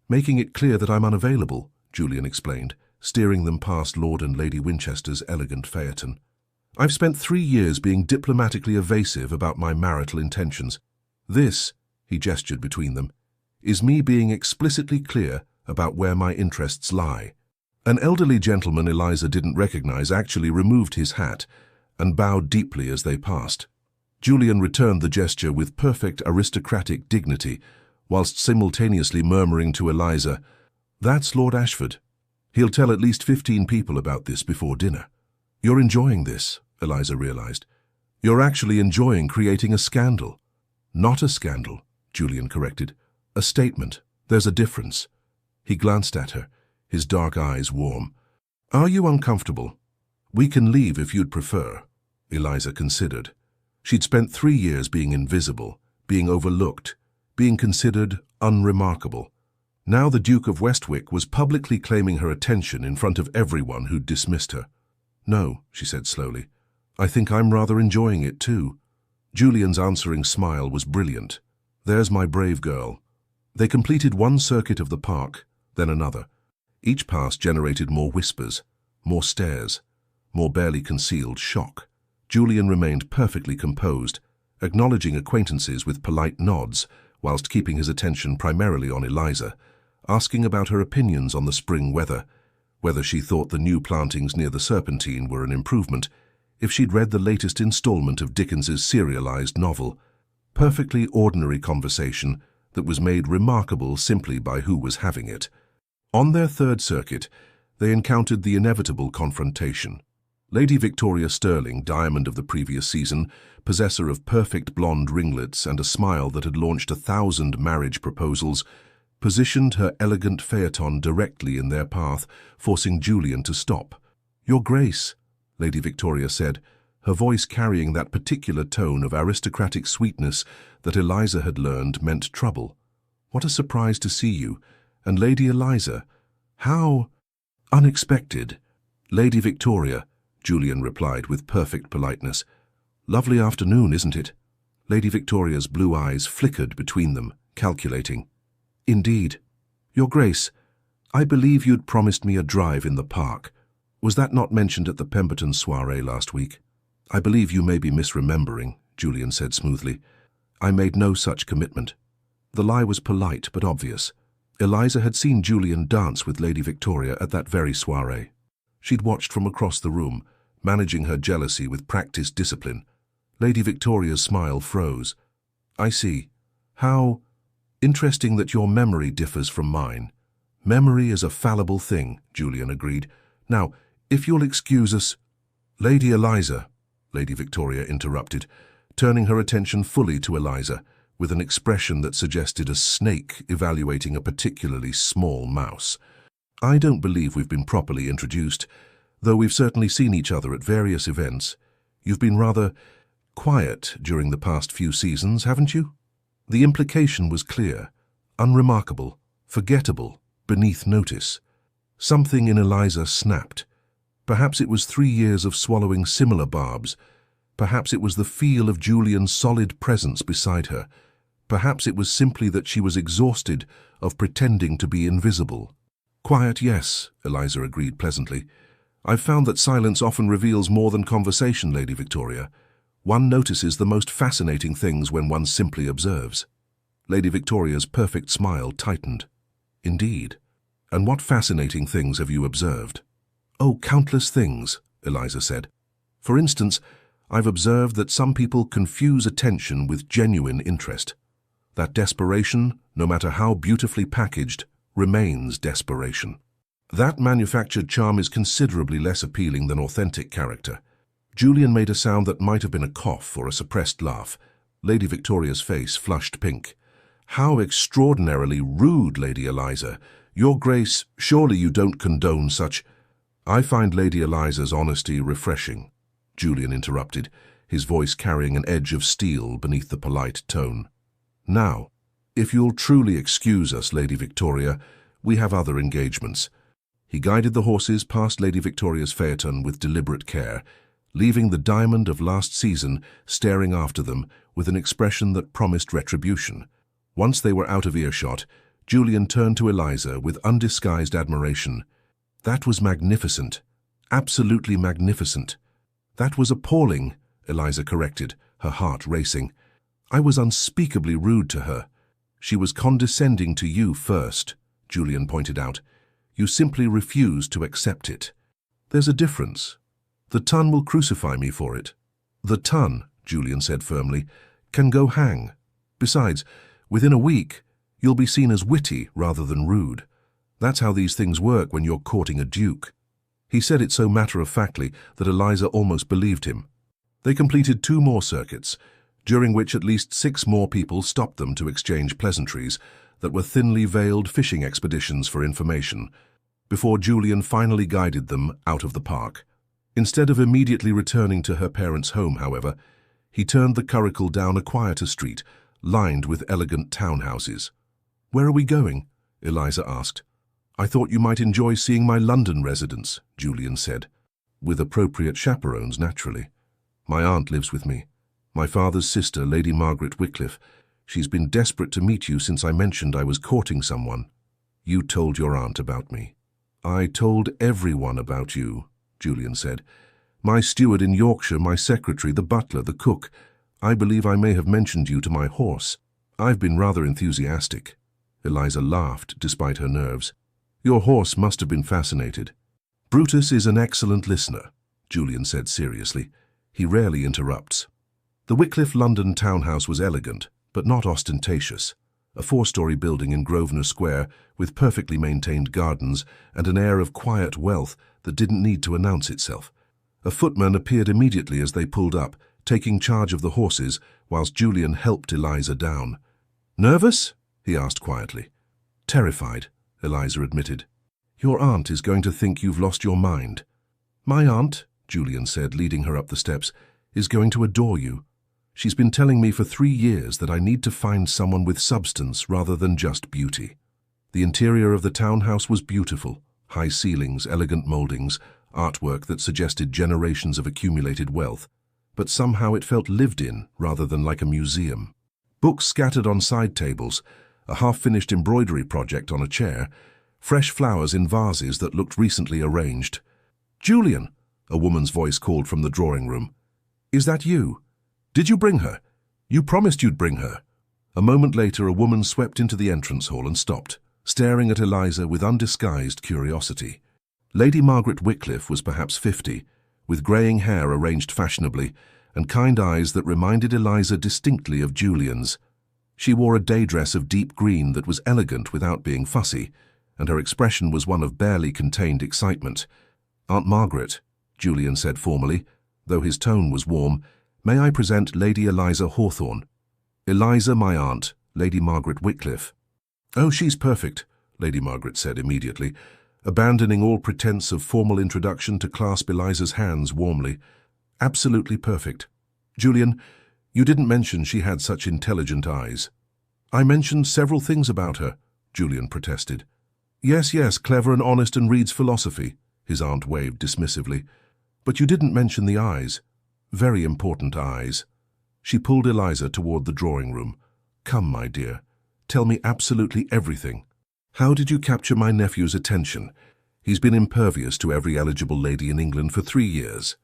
Speaker 1: "Making it clear that I'm unavailable," Julian explained, steering them past Lord and Lady Winchester's elegant phaeton. "I've spent 3 years being diplomatically evasive about my marital intentions. This," he gestured between them, "is me being explicitly clear about where my interests lie." An elderly gentleman Eliza didn't recognize actually removed his hat and bowed deeply as they passed. Julian returned the gesture with perfect aristocratic dignity, whilst simultaneously murmuring to Eliza, "That's Lord Ashford. He'll tell at least 15 people about this before dinner." "You're enjoying this," Eliza realized. "You're actually enjoying creating a scandal." "Not a scandal," Julian corrected. "A statement. There's a difference." He glanced at her, his dark eyes warm. "Are you uncomfortable? We can leave if you'd prefer." Eliza considered. She'd spent 3 years being invisible, being overlooked, being considered unremarkable. Now the Duke of Westwick was publicly claiming her attention in front of everyone who'd dismissed her. "No," she said slowly. "I think I'm rather enjoying it too." Julian's answering smile was brilliant. "There's my brave girl." They completed one circuit of the park, then another. Each pass generated more whispers, more stares, more barely concealed shock. Julian remained perfectly composed, acknowledging acquaintances with polite nods, whilst keeping his attention primarily on Eliza, asking about her opinions on the spring weather, whether she thought the new plantings near the Serpentine were an improvement, if she'd read the latest installment of Dickens's serialized novel. Perfectly ordinary conversation that was made remarkable simply by who was having it. On their third circuit, they encountered the inevitable confrontation. Lady Victoria Sterling, diamond of the previous season, possessor of perfect blonde ringlets and a smile that had launched 1,000 marriage proposals, positioned her elegant phaeton directly in their path, forcing Julian to stop. "Your Grace," Lady Victoria said, her voice carrying that particular tone of aristocratic sweetness that Eliza had learned meant trouble. "What a surprise to see you. And Lady Eliza, how unexpected." "Lady Victoria," Julian replied with perfect politeness. "Lovely afternoon, isn't it?" Lady Victoria's blue eyes flickered between them, calculating. "Indeed. Your Grace, I believe you'd promised me a drive in the park. Was that not mentioned at the Pemberton soiree last week?" "I believe you may be misremembering," Julian said smoothly. "I made no such commitment." The lie was polite but obvious. Eliza had seen Julian dance with Lady Victoria at that very soiree. She'd watched from across the room, managing her jealousy with practiced discipline. Lady Victoria's smile froze. "I see. How interesting that your memory differs from mine." "Memory is a fallible thing," Julian agreed. "Now, if you'll excuse us—" "Lady Eliza," Lady Victoria interrupted, turning her attention fully to Eliza, with an expression that suggested a snake evaluating a particularly small mouse. "I don't believe we've been properly introduced, though we've certainly seen each other at various events. You've been rather quiet during the past few seasons, haven't you?" The implication was clear, unremarkable, forgettable, beneath notice. Something in Eliza snapped. Perhaps it was 3 years of swallowing similar barbs. Perhaps it was the feel of Julian's solid presence beside her. Perhaps it was simply that she was exhausted of pretending to be invisible. "Quiet, yes," Eliza agreed pleasantly. "I've found that silence often reveals more than conversation, Lady Victoria. One notices the most fascinating things when one simply observes." Lady Victoria's perfect smile tightened. "Indeed. And what fascinating things have you observed?" "Oh, countless things," Eliza said. "For instance, I've observed that some people confuse attention with genuine interest. That desperation, no matter how beautifully packaged, remains desperation. That manufactured charm is considerably less appealing than authentic character." Julian made a sound that might have been a cough or a suppressed laugh. Lady Victoria's face flushed pink. "How extraordinarily rude, Lady Eliza. Your Grace, surely you don't condone such—" "I find Lady Eliza's honesty refreshing," Julian interrupted, his voice carrying an edge of steel beneath the polite tone. "Now, if you'll truly excuse us, Lady Victoria, we have other engagements." He guided the horses past Lady Victoria's phaeton with deliberate care, leaving the diamond of last season staring after them with an expression that promised retribution. Once they were out of earshot, Julian turned to Eliza with undisguised admiration. "That was magnificent. Absolutely magnificent." "That was appalling," Eliza corrected, her heart racing. "I was unspeakably rude to her." "She was condescending to you first," Julian pointed out. "You simply refused to accept it." "There's a difference. The Ton will crucify me for it." "The Ton," Julian said firmly, "can go hang. Besides, within a week, you'll be seen as witty rather than rude. That's how these things work when you're courting a duke." He said it so matter-of-factly that Eliza almost believed him. They completed 2 more circuits, during which at least 6 more people stopped them to exchange pleasantries that were thinly veiled fishing expeditions for information, before Julian finally guided them out of the park. Instead of immediately returning to her parents' home, however, he turned the curricle down a quieter street, lined with elegant townhouses. "Where are we going?" Eliza asked. "I thought you might enjoy seeing my London residence," Julian said. "With appropriate chaperones, naturally. My aunt lives with me. My father's sister, Lady Margaret Wycliffe. She's been desperate to meet you since I mentioned I was courting someone." "You told your aunt about me." "I told everyone about you," Julian said. "My steward in Yorkshire, my secretary, the butler, the cook. I believe I may have mentioned you to my horse. I've been rather enthusiastic." Eliza laughed, despite her nerves. "Your horse must have been fascinated." "Brutus is an excellent listener," Julian said seriously. "He rarely interrupts." The Wycliffe London townhouse was elegant, but not ostentatious. A 4-story building in Grosvenor Square with perfectly maintained gardens and an air of quiet wealth that didn't need to announce itself. A footman appeared immediately as they pulled up, taking charge of the horses, whilst Julian helped Eliza down. "Nervous?" he asked quietly. "Terrified," Eliza admitted. "Your aunt is going to think you've lost your mind." "My aunt," Julian said, leading her up the steps, "is going to adore you. She's been telling me for 3 years that I need to find someone with substance rather than just beauty." The interior of the townhouse was beautiful. High ceilings, elegant moldings, artwork that suggested generations of accumulated wealth. But somehow it felt lived in rather than like a museum. Books scattered on side tables, a half-finished embroidery project on a chair, fresh flowers in vases that looked recently arranged. "Julian," a woman's voice called from the drawing room. "Is that you? Did you bring her? You promised you'd bring her." A moment later, a woman swept into the entrance hall and stopped, staring at Eliza with undisguised curiosity. Lady Margaret Wycliffe was perhaps 50, with greying hair arranged fashionably, and kind eyes that reminded Eliza distinctly of Julian's. She wore a day dress of deep green that was elegant without being fussy, and her expression was one of barely contained excitement. "Aunt Margaret," Julian said formally, though his tone was warm, "may I present Lady Eliza Hawthorne?" "Eliza, my aunt, Lady Margaret Wycliffe." "Oh, she's perfect," Lady Margaret said immediately, abandoning all pretense of formal introduction to clasp Eliza's hands warmly. "Absolutely perfect. Julian, you didn't mention she had such intelligent eyes." "I mentioned several things about her," Julian protested. Yes, clever and honest and reads philosophy," his aunt waved dismissively. "But you didn't mention the eyes. Very important eyes." She pulled Eliza toward the drawing room. "Come, my dear. Tell me absolutely everything. How did you capture my nephew's attention? He's been impervious to every eligible lady in England for 3 years."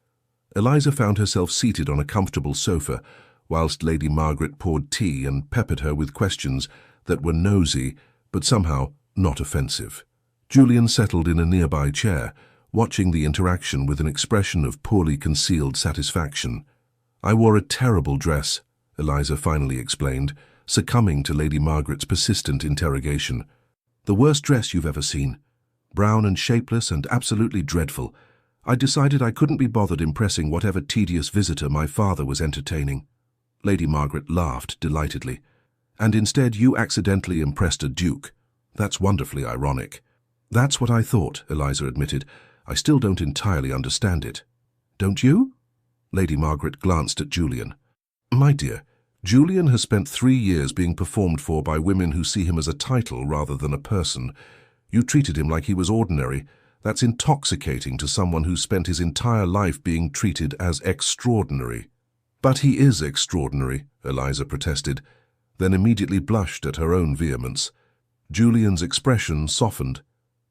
Speaker 1: Eliza found herself seated on a comfortable sofa, whilst Lady Margaret poured tea and peppered her with questions that were nosy, but somehow not offensive. Julian settled in a nearby chair, watching the interaction with an expression of poorly concealed satisfaction. "I wore a terrible dress," Eliza finally explained, succumbing to Lady Margaret's persistent interrogation. "The worst dress you've ever seen. Brown and shapeless and absolutely dreadful. I decided I couldn't be bothered impressing whatever tedious visitor my father was entertaining." Lady Margaret laughed delightedly. "And instead you accidentally impressed a duke. That's wonderfully ironic." "That's what I thought," Eliza admitted. "I still don't entirely understand it." "Don't you?" Lady Margaret glanced at Julian. "My dear, Julian has spent 3 years being performed for by women who see him as a title rather than a person. You treated him like he was ordinary. That's intoxicating to someone who's spent his entire life being treated as extraordinary." "But he is extraordinary," Eliza protested, then immediately blushed at her own vehemence. Julian's expression softened.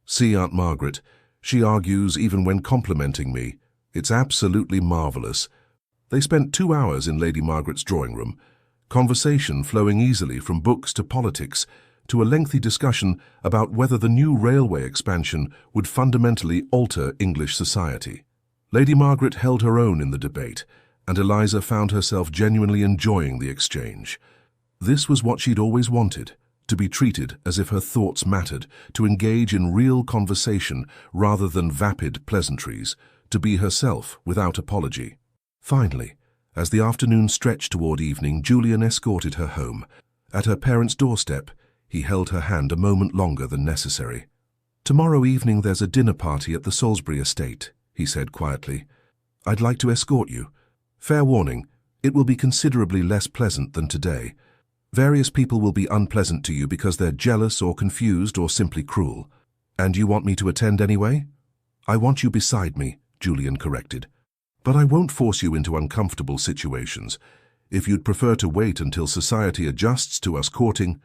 Speaker 1: "See, Aunt Margaret, she argues even when complimenting me. It's absolutely marvellous." They spent 2 hours in Lady Margaret's drawing room, conversation flowing easily from books to politics, to a lengthy discussion about whether the new railway expansion would fundamentally alter English society. Lady Margaret held her own in the debate, and Eliza found herself genuinely enjoying the exchange. This was what she'd always wanted, to be treated as if her thoughts mattered, to engage in real conversation rather than vapid pleasantries, to be herself without apology. Finally, as the afternoon stretched toward evening, Julian escorted her home. At her parents' doorstep, he held her hand a moment longer than necessary. "Tomorrow evening there's a dinner party at the Salisbury estate," he said quietly. "I'd like to escort you. Fair warning, it will be considerably less pleasant than today. Various people will be unpleasant to you because they're jealous or confused or simply cruel. And you want me to attend anyway?" "I want you beside me," Julian corrected. "But I won't force you into uncomfortable situations. If you'd prefer to wait until society adjusts to us courting—"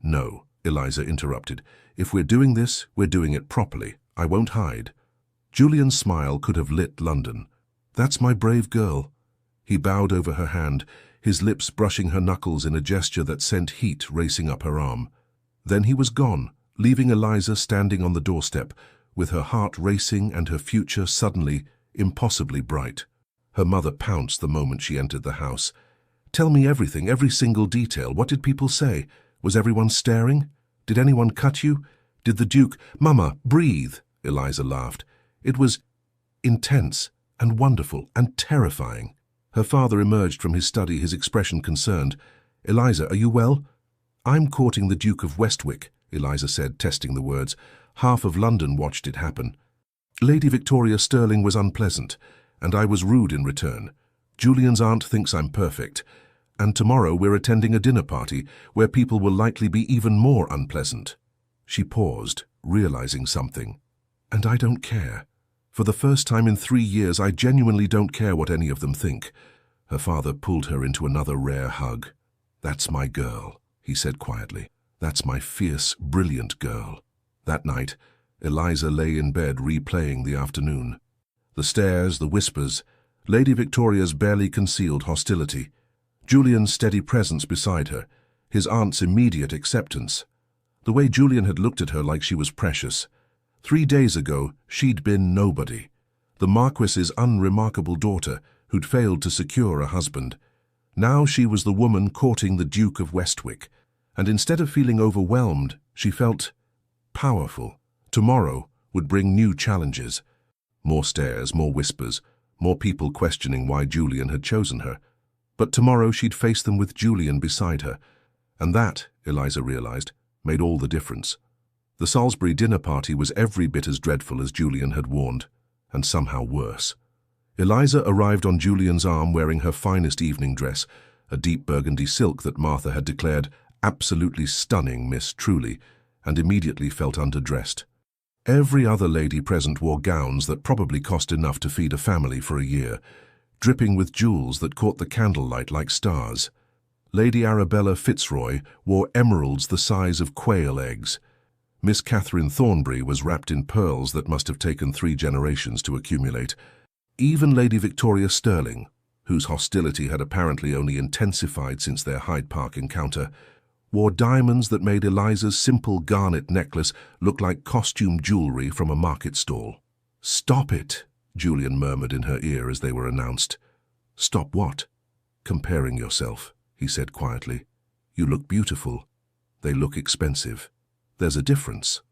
Speaker 1: "No," Eliza interrupted. "If we're doing this, we're doing it properly. I won't hide." Julian's smile could have lit London. "That's my brave girl." He bowed over her hand, his lips brushing her knuckles in a gesture that sent heat racing up her arm. Then he was gone, leaving Eliza standing on the doorstep, with her heart racing and her future suddenly, impossibly bright. Her mother pounced the moment she entered the house. "Tell me everything, every single detail. What did people say? Was everyone staring? Did anyone cut you? Did the Duke—" "Mama, breathe," Eliza laughed. "It was intense. and wonderful and terrifying. Her father emerged from his study, his expression concerned. "Eliza, are you well?" "I'm courting the Duke of Westwick," Eliza said, testing the words. "Half of London watched it happen. Lady Victoria Sterling was unpleasant, and I was rude in return. Julian's aunt thinks I'm perfect, and tomorrow we're attending a dinner party where people will likely be even more unpleasant." She paused, realizing something. "And I don't care. For the first time in 3 years, I genuinely don't care what any of them think." Her father pulled her into another rare hug. "That's my girl," he said quietly. "That's my fierce, brilliant girl." That night, Eliza lay in bed replaying the afternoon. The stares, the whispers, Lady Victoria's barely concealed hostility, Julian's steady presence beside her, his aunt's immediate acceptance. The way Julian had looked at her like she was precious. 3 days ago, she'd been nobody. The Marquis's unremarkable daughter who'd failed to secure a husband. Now she was the woman courting the Duke of Westwick, and instead of feeling overwhelmed, she felt powerful. Tomorrow would bring new challenges. More stares, more whispers, more people questioning why Julian had chosen her. But tomorrow she'd face them with Julian beside her, and that, Eliza realized, made all the difference. The Salisbury dinner party was every bit as dreadful as Julian had warned, and somehow worse. Eliza arrived on Julian's arm wearing her finest evening dress, a deep burgundy silk that Martha had declared absolutely stunning, Miss Truly, and immediately felt underdressed. Every other lady present wore gowns that probably cost enough to feed a family for a year, dripping with jewels that caught the candlelight like stars. Lady Arabella Fitzroy wore emeralds the size of quail eggs. Miss Catherine Thornbury was wrapped in pearls that must have taken 3 generations to accumulate. Even Lady Victoria Sterling, whose hostility had apparently only intensified since their Hyde Park encounter, wore diamonds that made Eliza's simple garnet necklace look like costume jewelry from a market stall. "Stop it," Julian murmured in her ear as they were announced. "Stop what?" "Comparing yourself," he said quietly. "You look beautiful. They look expensive. There's a difference."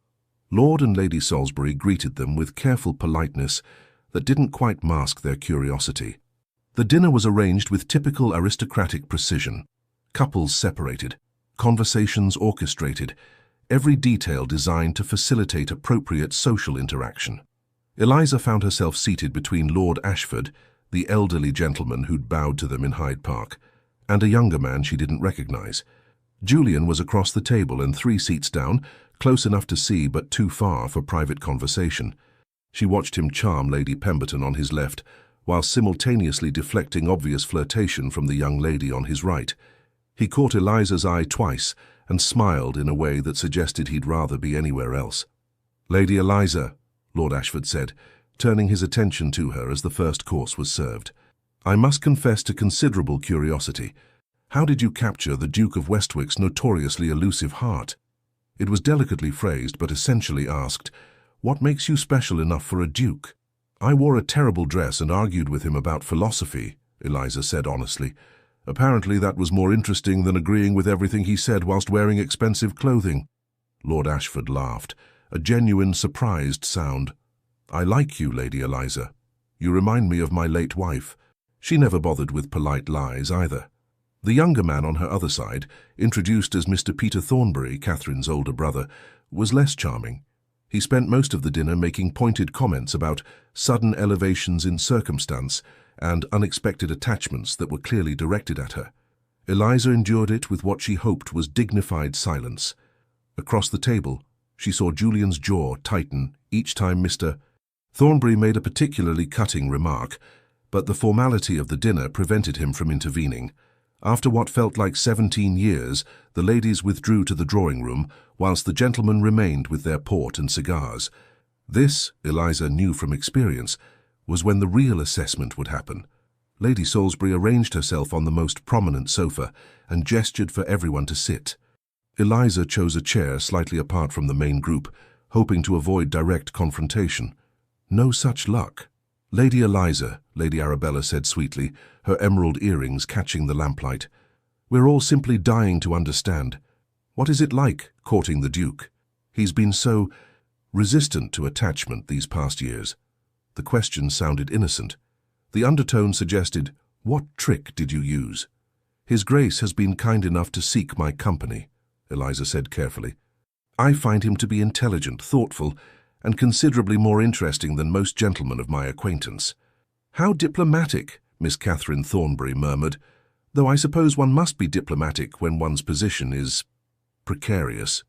Speaker 1: Lord and Lady Salisbury greeted them with careful politeness that didn't quite mask their curiosity. The dinner was arranged with typical aristocratic precision. Couples separated, conversations orchestrated, every detail designed to facilitate appropriate social interaction. Eliza found herself seated between Lord Ashford, the elderly gentleman who'd bowed to them in Hyde Park, and a younger man she didn't recognize. Julian was across the table and 3 seats down, close enough to see but too far for private conversation. She watched him charm Lady Pemberton on his left, while simultaneously deflecting obvious flirtation from the young lady on his right. He caught Eliza's eye twice and smiled in a way that suggested he'd rather be anywhere else. "Lady Eliza," Lord Ashford said, turning his attention to her as the first course was served. "I must confess to considerable curiosity. How did you capture the Duke of Westwick's notoriously elusive heart?" It was delicately phrased, but essentially asked, "What makes you special enough for a duke?" "I wore a terrible dress and argued with him about philosophy," Eliza said honestly. "Apparently that was more interesting than agreeing with everything he said whilst wearing expensive clothing." Lord Ashford laughed, a genuine surprised sound. "I like you, Lady Eliza. You remind me of my late wife. She never bothered with polite lies either." The younger man on her other side, introduced as Mr. Peter Thornbury, Catherine's older brother, was less charming. He spent most of the dinner making pointed comments about sudden elevations in circumstance and unexpected attachments that were clearly directed at her. Eliza endured it with what she hoped was dignified silence. Across the table, she saw Julian's jaw tighten each time Mr. Thornbury made a particularly cutting remark, but the formality of the dinner prevented him from intervening. After what felt like 17 years, the ladies withdrew to the drawing-room, whilst the gentlemen remained with their port and cigars. This, Eliza knew from experience, was when the real assessment would happen. Lady Salisbury arranged herself on the most prominent sofa and gestured for everyone to sit. Eliza chose a chair slightly apart from the main group, hoping to avoid direct confrontation. No such luck. "Lady Eliza," Lady Arabella said sweetly, her emerald earrings catching the lamplight. "We're all simply dying to understand. What is it like, courting the Duke? He's been so resistant to attachment these past years." The question sounded innocent, The undertone suggested, "What trick did you use?" "His Grace has been kind enough to seek my company," Eliza said carefully. "I find him to be intelligent, thoughtful, and considerably more interesting than most gentlemen of my acquaintance." "How diplomatic," Miss Catherine Thornbury murmured, "though I suppose one must be diplomatic when one's position is precarious."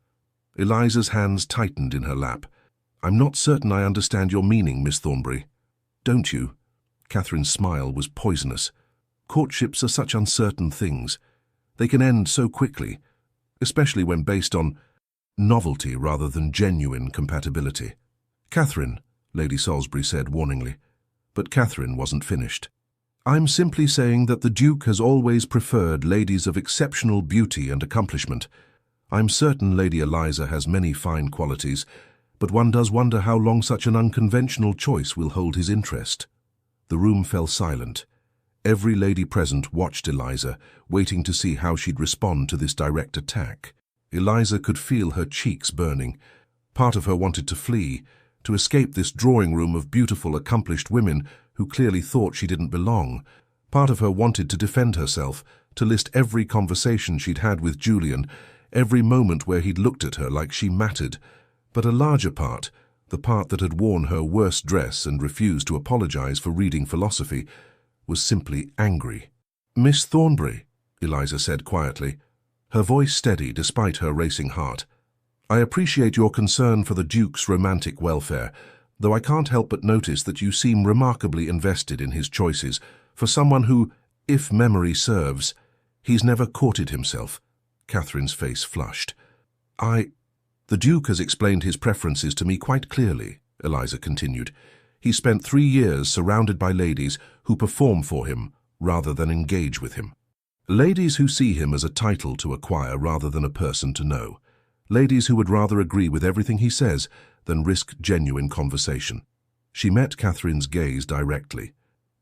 Speaker 1: Eliza's hands tightened in her lap. "I'm not certain I understand your meaning, Miss Thornbury." "Don't you?" Catherine's smile was poisonous. "Courtships are such uncertain things. They can end so quickly, especially when based on novelty rather than genuine compatibility." "Catherine," Lady Salisbury said warningly. But Catherine wasn't finished. "I'm simply saying that the Duke has always preferred ladies of exceptional beauty and accomplishment. I'm certain Lady Eliza has many fine qualities, but one does wonder how long such an unconventional choice will hold his interest." The room fell silent. Every lady present watched Eliza, waiting to see how she'd respond to this direct attack. Eliza could feel her cheeks burning. Part of her wanted to flee, to escape this drawing room of beautiful, accomplished women who clearly thought she didn't belong. Part of her wanted to defend herself, to list every conversation she'd had with Julian, every moment where he'd looked at her like she mattered. But a larger part, the part that had worn her worst dress and refused to apologize for reading philosophy, was simply angry. "Miss Thornbury," Eliza said quietly, her voice steady despite her racing heart, "I appreciate your concern for the Duke's romantic welfare, though I can't help but notice that you seem remarkably invested in his choices, for someone who, if memory serves, he's never courted himself." Catherine's face flushed. "The Duke has explained his preferences to me quite clearly," Eliza continued. "He spent 3 years surrounded by ladies who perform for him rather than engage with him. Ladies who see him as a title to acquire rather than a person to know. Ladies who would rather agree with everything he says than risk genuine conversation." She met Catherine's gaze directly.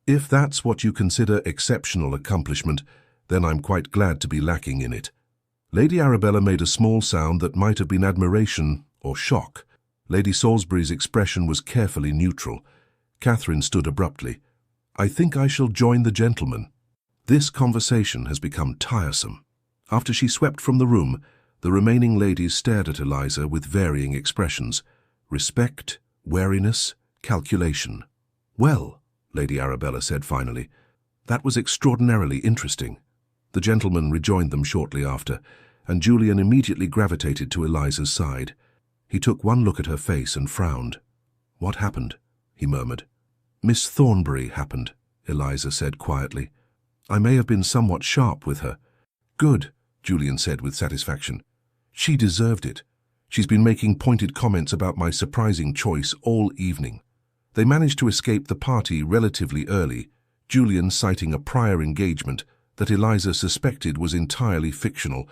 Speaker 1: "If that's what you consider exceptional accomplishment, then I'm quite glad to be lacking in it." Lady Arabella made a small sound that might have been admiration or shock. Lady Salisbury's expression was carefully neutral. Catherine stood abruptly. "I think I shall join the gentlemen. This conversation has become tiresome." After she swept from the room, the remaining ladies stared at Eliza with varying expressions: respect, wariness, calculation. "Well," Lady Arabella said finally, "that was extraordinarily interesting." The gentleman rejoined them shortly after, and Julian immediately gravitated to Eliza's side. He took one look at her face and frowned. "What happened?" he murmured. "Miss Thornbury happened," Eliza said quietly. "I may have been somewhat sharp with her." "Good," Julian said with satisfaction. "She deserved it. She's been making pointed comments about my surprising choice all evening." They managed to escape the party relatively early, Julian citing a prior engagement that Eliza suspected was entirely fictional.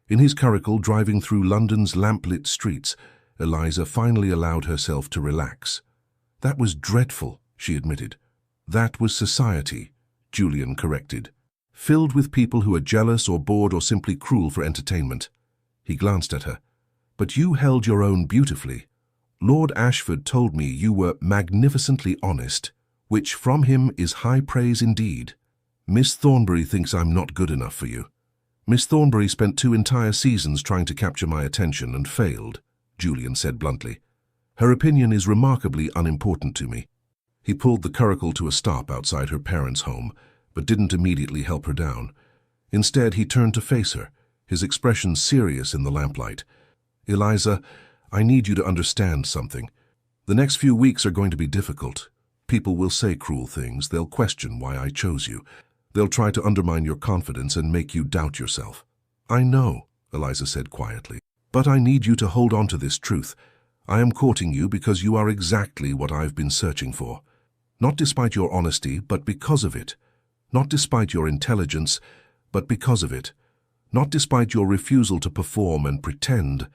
Speaker 1: In his curricle driving through London's lamplit streets, Eliza finally allowed herself to relax. "That was dreadful," she admitted. "That was society," Julian corrected. "Filled with people who are jealous or bored or simply cruel for entertainment." He glanced at her. "But you held your own beautifully. Lord Ashford told me you were magnificently honest, which from him is high praise indeed. Miss Thornbury thinks I'm not good enough for you." "Miss Thornbury spent 2 entire seasons trying to capture my attention and failed," Julian said bluntly. "Her opinion is remarkably unimportant to me." He pulled the curricle to a stop outside her parents' home, but didn't immediately help her down. Instead, he turned to face her, his expression serious in the lamplight. "Eliza, I need you to understand something. The next few weeks are going to be difficult. People will say cruel things. They'll question why I chose you. They'll try to undermine your confidence and make you doubt yourself." "I know," Eliza said quietly, "but I need you to hold on to this truth. I am courting you because you are exactly what I've been searching for. Not despite your honesty, but because of it. Not despite your intelligence, but because of it. Not despite your refusal to perform and pretend,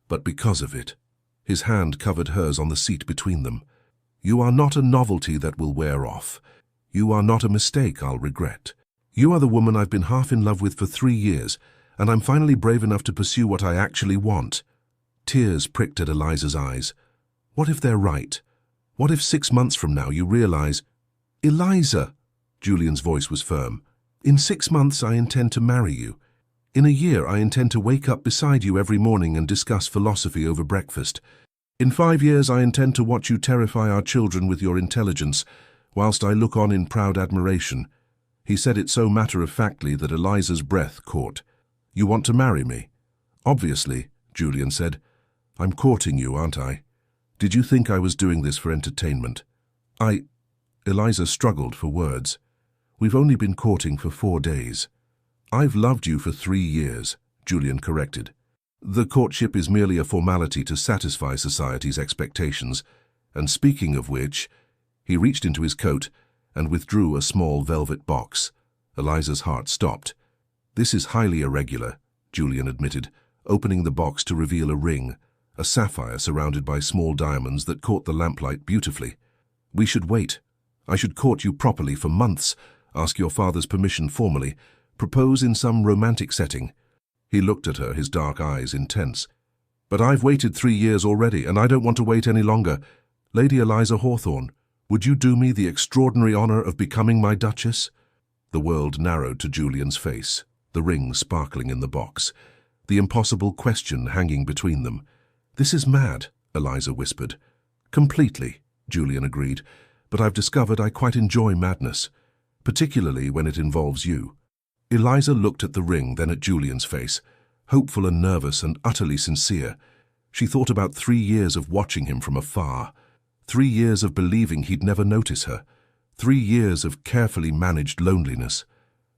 Speaker 1: but because of it." His hand covered hers on the seat between them. "You are not a novelty that will wear off. You are not a mistake I'll regret. You are the woman I've been half in love with for 3 years, and I'm finally brave enough to pursue what I actually want." Tears pricked at Eliza's eyes. "What if they're right? What if 6 months from now you realize—" "Eliza!" Julian's voice was firm. "In 6 months I intend to marry you. In a year I intend to wake up beside you every morning and discuss philosophy over breakfast. In 5 years I intend to watch you terrify our children with your intelligence, whilst I look on in proud admiration." He said it so matter-of-factly that Eliza's breath caught. "You want to marry me?" "Obviously," Julian said. "I'm courting you, aren't I? Did you think I was doing this for entertainment?" Eliza struggled for words. "We've only been courting for 4 days." "I've loved you for 3 years," Julian corrected. "The courtship is merely a formality to satisfy society's expectations, and speaking of which," he reached into his coat and withdrew a small velvet box. Eliza's heart stopped. "This is highly irregular," Julian admitted, opening the box to reveal a ring, a sapphire surrounded by small diamonds that caught the lamplight beautifully. "We should wait. I should court you properly for months, ask your father's permission formally, propose in some romantic setting." He looked at her, his dark eyes intense. "But I've waited 3 years already, and I don't want to wait any longer. Lady Eliza Hawthorne, would you do me the extraordinary honor of becoming my Duchess?" The world narrowed to Julian's face, the ring sparkling in the box, the impossible question hanging between them. "This is mad," Eliza whispered. "Completely," Julian agreed, "but I've discovered I quite enjoy madness, particularly when it involves you." Eliza looked at the ring, then at Julian's face, hopeful and nervous and utterly sincere. She thought about 3 years of watching him from afar, 3 years of believing he'd never notice her, 3 years of carefully managed loneliness.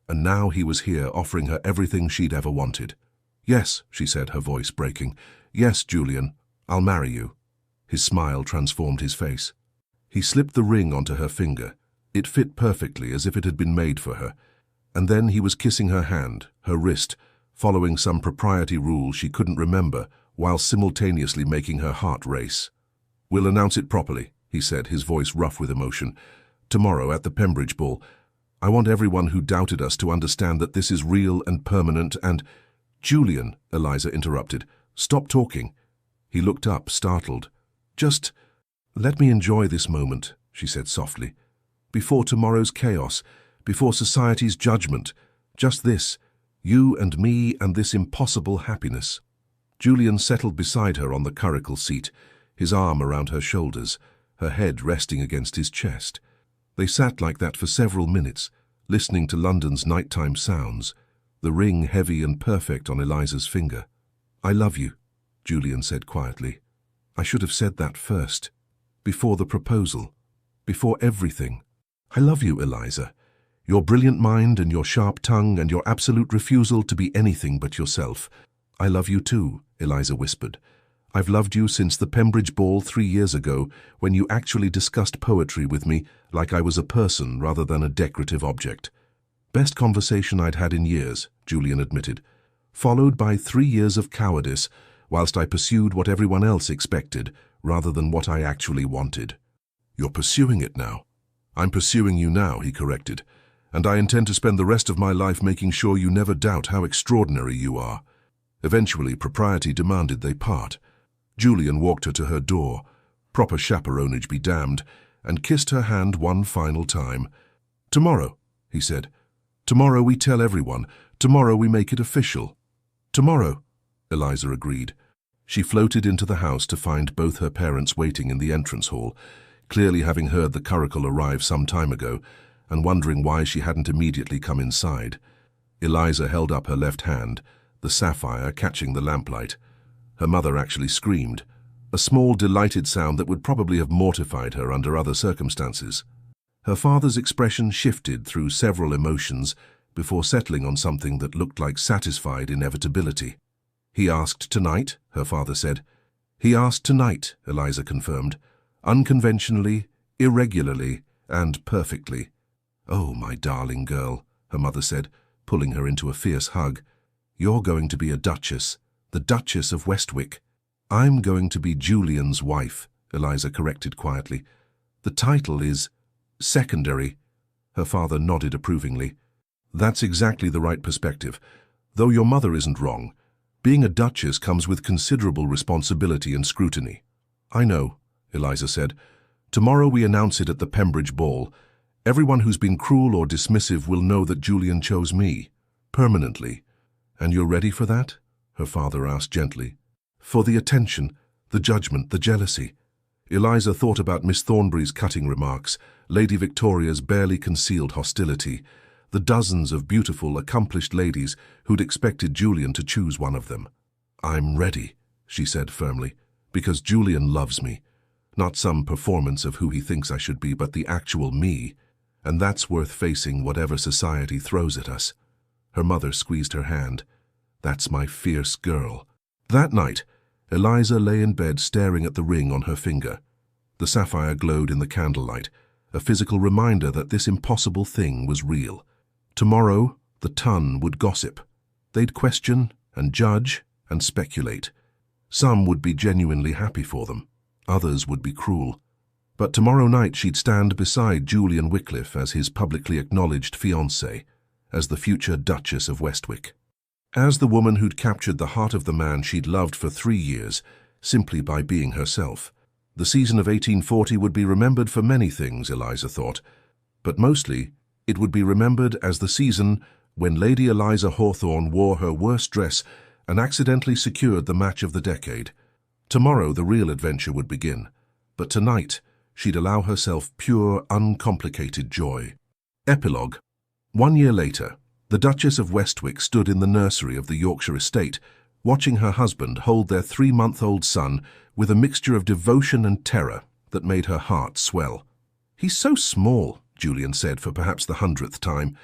Speaker 1: And now he was here offering her everything she'd ever wanted. "Yes," she said, her voice breaking. "Yes, Julian, I'll marry you." His smile transformed his face. He slipped the ring onto her finger. It fit perfectly, as if it had been made for her. And then he was kissing her hand, her wrist, following some propriety rule she couldn't remember, while simultaneously making her heart race. "We'll announce it properly," he said, his voice rough with emotion. "Tomorrow at the Pembridge Ball. I want everyone who doubted us to understand that this is real and permanent and—" "Julian," Eliza interrupted, "stop talking." He looked up, startled. "Just let me enjoy this moment," she said softly. "Before tomorrow's chaos, before society's judgment, just this, you and me and this impossible happiness." Julian settled beside her on the curricle seat, his arm around her shoulders, her head resting against his chest. They sat like that for several minutes, listening to London's nighttime sounds, the ring heavy and perfect on Eliza's finger. "I love you," Julian said quietly. "I should have said that first, before the proposal, before everything. I love you, Eliza. Your brilliant mind and your sharp tongue and your absolute refusal to be anything but yourself. I love you too," Eliza whispered. "I've loved you since the Pembridge Ball 3 years ago, when you actually discussed poetry with me like I was a person rather than a decorative object." "Best conversation I'd had in years," Julian admitted, "followed by 3 years of cowardice, whilst I pursued what everyone else expected rather than what I actually wanted." "You're pursuing it now." "I'm pursuing you now," he corrected, "and I intend to spend the rest of my life making sure you never doubt how extraordinary you are." Eventually, propriety demanded they part. Julian walked her to her door, proper chaperonage be damned, and kissed her hand one final time. "Tomorrow," he said. "Tomorrow we tell everyone. Tomorrow we make it official." "Tomorrow," Eliza agreed. She floated into the house to find both her parents waiting in the entrance hall, clearly having heard the curricle arrive some time ago, and wondering why she hadn't immediately come inside. Eliza held up her left hand, the sapphire catching the lamplight. Her mother actually screamed, a small, delighted sound that would probably have mortified her under other circumstances. Her father's expression shifted through several emotions before settling on something that looked like satisfied inevitability. "He asked tonight," her father said. "He asked tonight," Eliza confirmed, "unconventionally, irregularly, and perfectly." "Oh, my darling girl," her mother said, pulling her into a fierce hug. "You're going to be a duchess, the Duchess of Westwick." "I'm going to be Julian's wife," Eliza corrected quietly. "The title is secondary." Her father nodded approvingly. "That's exactly the right perspective. Though your mother isn't wrong. Being a duchess comes with considerable responsibility and scrutiny." "I know," Eliza said. "Tomorrow we announce it at the Pembridge Ball. Everyone who's been cruel or dismissive will know that Julian chose me, permanently. And you're ready for that? Her father asked gently. For the attention, the judgment, the jealousy. Eliza thought about Miss Thornbury's cutting remarks, Lady Victoria's barely concealed hostility, the dozens of beautiful, accomplished ladies who'd expected Julian to choose one of them. I'm ready, she said firmly, because Julian loves me. Not some performance of who he thinks I should be, but the actual me. And that's worth facing whatever society throws at us. Her mother squeezed her hand. That's my fierce girl. That night, Eliza lay in bed staring at the ring on her finger. The sapphire glowed in the candlelight, a physical reminder that this impossible thing was real. Tomorrow, the ton would gossip. They'd question and judge and speculate. Some would be genuinely happy for them. Others would be cruel. But tomorrow night she'd stand beside Julian Wycliffe as his publicly acknowledged fiancée, as the future Duchess of Westwick. As the woman who'd captured the heart of the man she'd loved for 3 years, simply by being herself. The season of 1840 would be remembered for many things, Eliza thought, but mostly it would be remembered as the season when Lady Eliza Hawthorne wore her worst dress and accidentally secured the match of the decade. Tomorrow the real adventure would begin, but tonight she'd allow herself pure, uncomplicated joy. Epilogue. 1 year later, the Duchess of Westwick stood in the nursery of the Yorkshire estate, watching her husband hold their 3-month-old son with a mixture of devotion and terror that made her heart swell. He's so small, Julian said for perhaps the 100th time.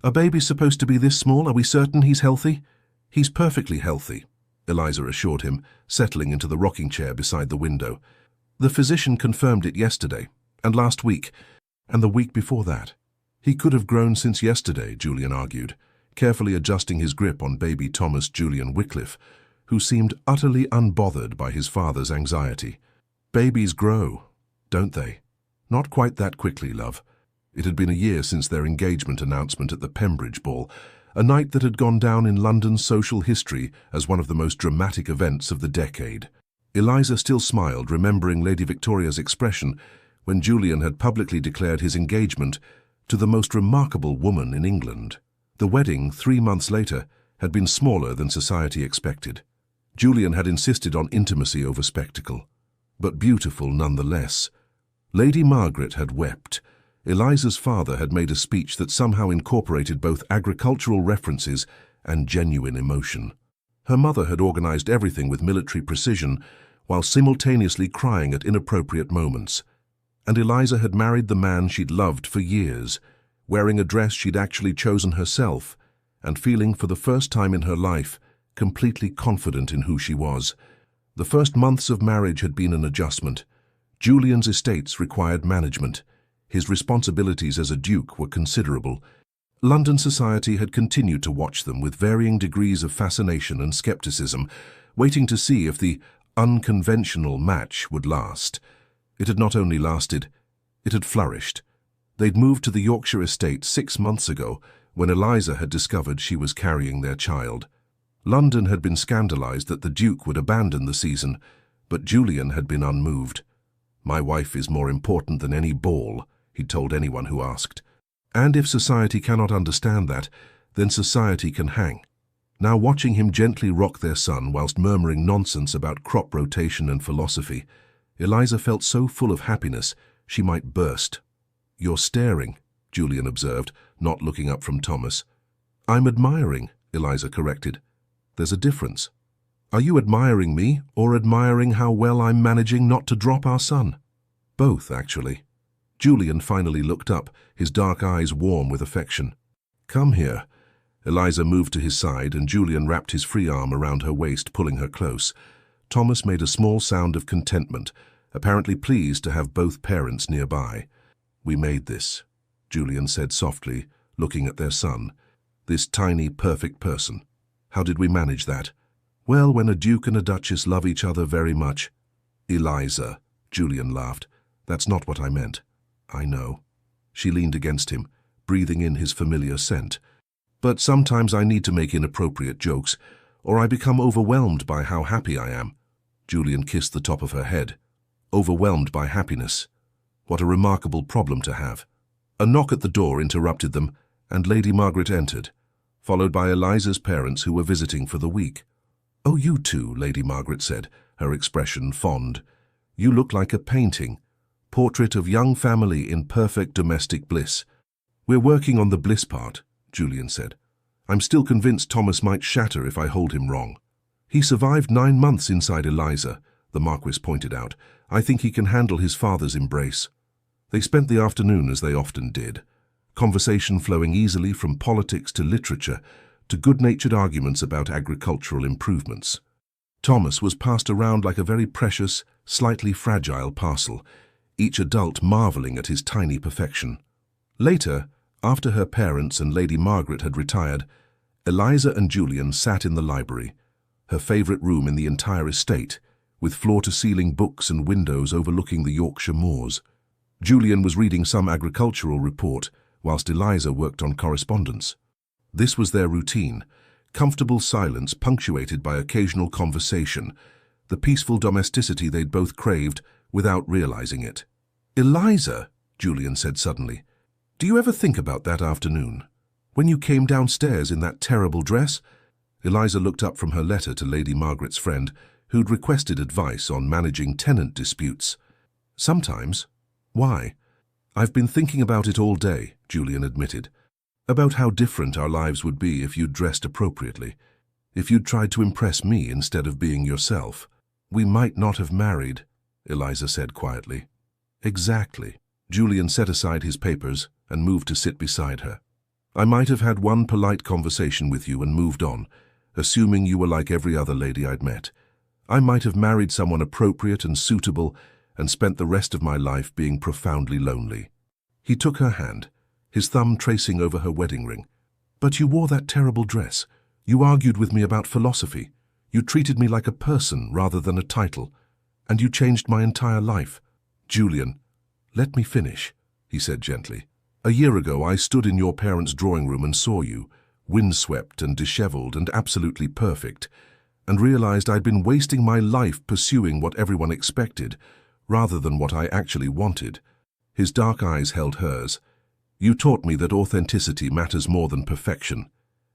Speaker 1: A baby's supposed to be this small? Are we certain he's healthy? He's perfectly healthy, Eliza assured him, settling into the rocking chair beside the window. The physician confirmed it yesterday, and last week, and the week before that. He could have grown since yesterday, Julian argued, carefully adjusting his grip on baby Thomas Julian Wycliffe, who seemed utterly unbothered by his father's anxiety. Babies grow, don't they? Not quite that quickly, love. It had been a year since their engagement announcement at the Pembridge Ball, a night that had gone down in London's social history as one of the most dramatic events of the decade. Eliza still smiled, remembering Lady Victoria's expression when Julian had publicly declared his engagement to the most remarkable woman in England. The wedding, 3 months later, had been smaller than society expected. Julian had insisted on intimacy over spectacle, but beautiful nonetheless. Lady Margaret had wept. Eliza's father had made a speech that somehow incorporated both agricultural references and genuine emotion. Her mother had organized everything with military precision, while simultaneously crying at inappropriate moments. And Eliza had married the man she'd loved for years, wearing a dress she'd actually chosen herself, and feeling for the first time in her life completely confident in who she was. The first months of marriage had been an adjustment. Julian's estates required management. His responsibilities as a duke were considerable. London society had continued to watch them with varying degrees of fascination and skepticism, waiting to see if the unconventional match would last. It had not only lasted, it had flourished. They'd moved to the Yorkshire estate 6 months ago, when Eliza had discovered she was carrying their child. London had been scandalized that the Duke would abandon the season, but Julian had been unmoved. "My wife is more important than any ball," he'd told anyone who asked. And if society cannot understand that, then society can hang. Now watching him gently rock their son whilst murmuring nonsense about crop rotation and philosophy, Eliza felt so full of happiness she might burst. "You're staring," Julian observed, not looking up from Thomas. "I'm admiring," Eliza corrected. "There's a difference. Are you admiring me or admiring how well I'm managing not to drop our son?" "Both, actually." Julian finally looked up, his dark eyes warm with affection. "Come here." Eliza moved to his side and Julian wrapped his free arm around her waist, pulling her close. Thomas made a small sound of contentment, apparently pleased to have both parents nearby. "We made this," Julian said softly, looking at their son. "This tiny, perfect person. How did we manage that?" "Well, when a duke and a duchess love each other very much." "Eliza," Julian laughed. "That's not what I meant." "I know." She leaned against him, breathing in his familiar scent. "But sometimes I need to make inappropriate jokes, or I become overwhelmed by how happy I am." Julian kissed the top of her head. "Overwhelmed by happiness. What a remarkable problem to have." A knock at the door interrupted them, and Lady Margaret entered, followed by Eliza's parents who were visiting for the week. "Oh, you two," Lady Margaret said, her expression fond. "You look like a painting. Portrait of young family in perfect domestic bliss." "We're working on the bliss part," Julian said. "I'm still convinced Thomas might shatter if I hold him wrong." "He survived 9 months inside Eliza," the Marquis pointed out. "I think he can handle his father's embrace." They spent the afternoon as they often did, conversation flowing easily from politics to literature to good-natured arguments about agricultural improvements. Thomas was passed around like a very precious, slightly fragile parcel, each adult marveling at his tiny perfection. Later, after her parents and Lady Margaret had retired, Eliza and Julian sat in the library, her favourite room in the entire estate, with floor-to-ceiling books and windows overlooking the Yorkshire moors. Julian was reading some agricultural report, whilst Eliza worked on correspondence. This was their routine, comfortable silence punctuated by occasional conversation, the peaceful domesticity they'd both craved without realizing it. "Eliza," Julian said suddenly, "do you ever think about that afternoon? When you came downstairs in that terrible dress?" Eliza looked up from her letter to Lady Margaret's friend, who'd requested advice on managing tenant disputes. "Sometimes. Why?" "I've been thinking about it all day," Julian admitted. "About how different our lives would be if you'd dressed appropriately. If you'd tried to impress me instead of being yourself. We might not have married," Eliza said quietly. "Exactly." Julian set aside his papers and moved to sit beside her. "I might have had one polite conversation with you and moved on, assuming you were like every other lady I'd met. I might have married someone appropriate and suitable and spent the rest of my life being profoundly lonely." He took her hand, his thumb tracing over her wedding ring. "But you wore that terrible dress. You argued with me about philosophy. You treated me like a person rather than a title. And you changed my entire life." "Julian, let me finish," he said gently. "A year ago I stood in your parents' drawing room and saw you, windswept and dishevelled and absolutely perfect, and realized I'd been wasting my life pursuing what everyone expected, rather than what I actually wanted." His dark eyes held hers. "You taught me that authenticity matters more than perfection,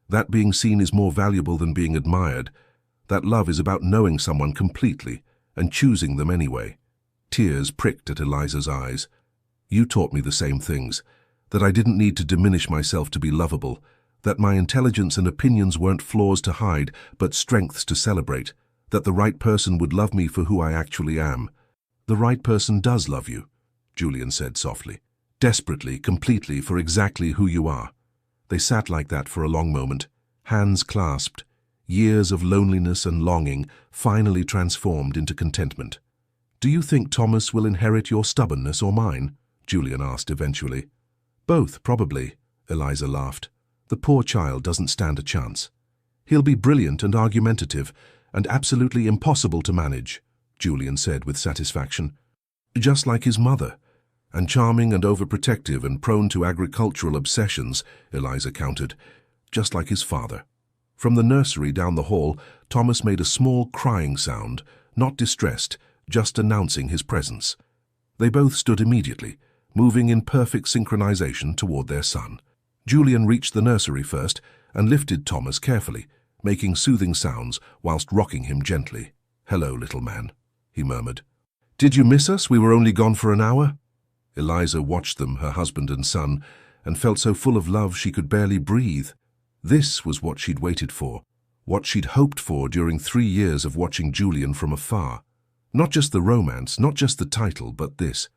Speaker 1: that being seen is more valuable than being admired, that love is about knowing someone completely and choosing them anyway." Tears pricked at Eliza's eyes. "You taught me the same things, that I didn't need to diminish myself to be lovable, that my intelligence and opinions weren't flaws to hide, but strengths to celebrate, that the right person would love me for who I actually am." "The right person does love you," Julian said softly. "Desperately, completely, for exactly who you are." They sat like that for a long moment, hands clasped, years of loneliness and longing finally transformed into contentment. "Do you think Thomas will inherit your stubbornness or mine?" Julian asked eventually. "Both, probably," Eliza laughed. "The poor child doesn't stand a chance. He'll be brilliant and argumentative, and absolutely impossible to manage," Julian said with satisfaction. "Just like his mother. And charming and overprotective and prone to agricultural obsessions," Eliza countered. "Just like his father." From the nursery down the hall, Thomas made a small crying sound, not distressed, just announcing his presence. They both stood immediately, moving in perfect synchronization toward their son. Julian reached the nursery first and lifted Thomas carefully, making soothing sounds whilst rocking him gently. "Hello, little man," he murmured. "Did you miss us? We were only gone for an hour." Eliza watched them, her husband and son, and felt so full of love she could barely breathe. This was what she'd waited for, what she'd hoped for during 3 years of watching Julian from afar. Not just the romance, not just the title, but this.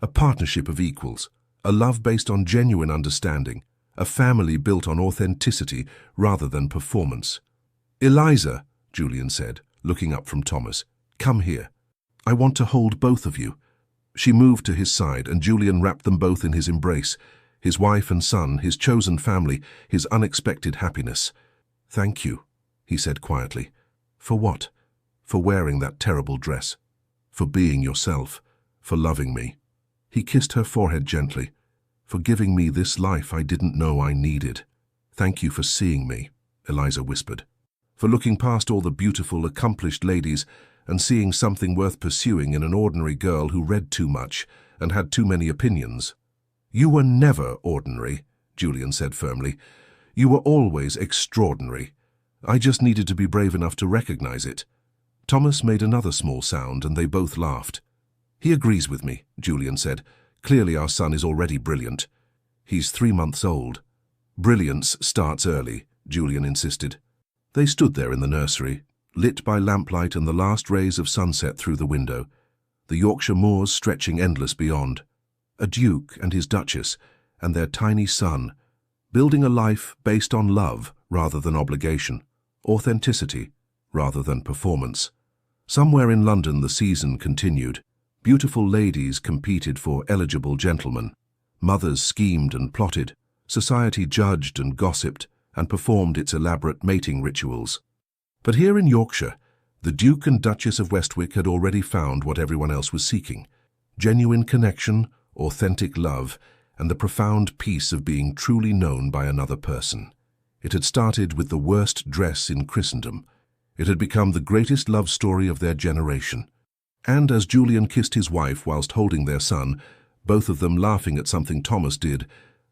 Speaker 1: A partnership of equals, a love based on genuine understanding, a family built on authenticity rather than performance. "Eliza," Julian said, looking up from Thomas, "come here. I want to hold both of you." She moved to his side, and Julian wrapped them both in his embrace, his wife and son, his chosen family, his unexpected happiness. "Thank you," he said quietly. "For what?" "For wearing that terrible dress. For being yourself. For loving me." He kissed her forehead gently. "For giving me this life I didn't know I needed." "Thank you for seeing me," Eliza whispered. "For looking past all the beautiful, accomplished ladies and seeing something worth pursuing in an ordinary girl who read too much and had too many opinions." "You were never ordinary," Julian said firmly. "You were always extraordinary. I just needed to be brave enough to recognize it." Thomas made another small sound, and they both laughed. "He agrees with me," Julian said. "Clearly our son is already brilliant. He's 3 months old." "Brilliance starts early," Julian insisted. They stood there in the nursery, lit by lamplight and the last rays of sunset through the window, the Yorkshire moors stretching endless beyond. A duke and his duchess, and their tiny son, building a life based on love rather than obligation, authenticity rather than performance. Somewhere in London the season continued. Beautiful ladies competed for eligible gentlemen. Mothers schemed and plotted. Society judged and gossiped and performed its elaborate mating rituals. But here in Yorkshire, the Duke and Duchess of Westwick had already found what everyone else was seeking: genuine connection, authentic love, and the profound peace of being truly known by another person. It had started with the worst dress in Christendom. It had become the greatest love story of their generation. And as Julian kissed his wife whilst holding their son, both of them laughing at something Thomas did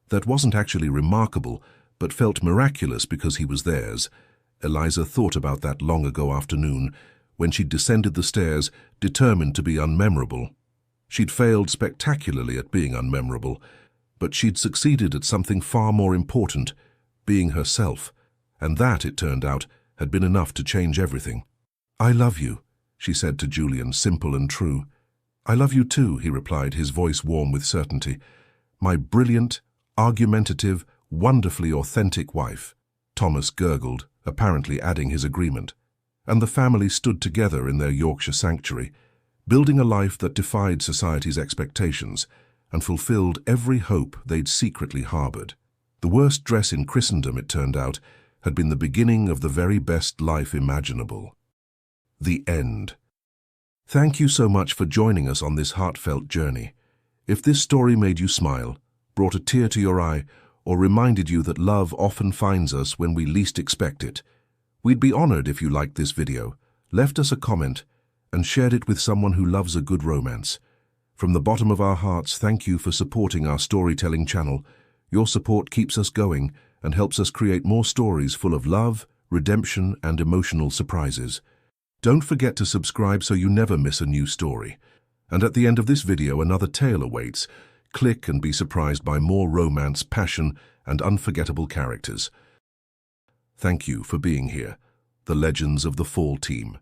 Speaker 1: that wasn't actually remarkable, but felt miraculous because he was theirs, Eliza thought about that long ago afternoon when she'd descended the stairs, determined to be unmemorable. She'd failed spectacularly at being unmemorable, but she'd succeeded at something far more important, being herself, and that, it turned out, had been enough to change everything. "I love you," she said to Julian, simple and true. "I love you too," he replied, his voice warm with certainty. "My brilliant, argumentative, wonderfully authentic wife." Thomas gurgled, apparently adding his agreement. And the family stood together in their Yorkshire sanctuary, building a life that defied society's expectations and fulfilled every hope they'd secretly harbored. The worst dress in Christendom, it turned out, had been the beginning of the very best life imaginable. The end. Thank you so much for joining us on this heartfelt journey. If this story made you smile, brought a tear to your eye, or reminded you that love often finds us when we least expect it, we'd be honored if you liked this video, left us a comment, and shared it with someone who loves a good romance. From the bottom of our hearts, thank you for supporting our storytelling channel. Your support keeps us going and helps us create more stories full of love, redemption, and emotional surprises. Don't forget to subscribe so you never miss a new story. And at the end of this video, another tale awaits. Click and be surprised by more romance, passion, and unforgettable characters. Thank you for being here, the Legends of the Fall team.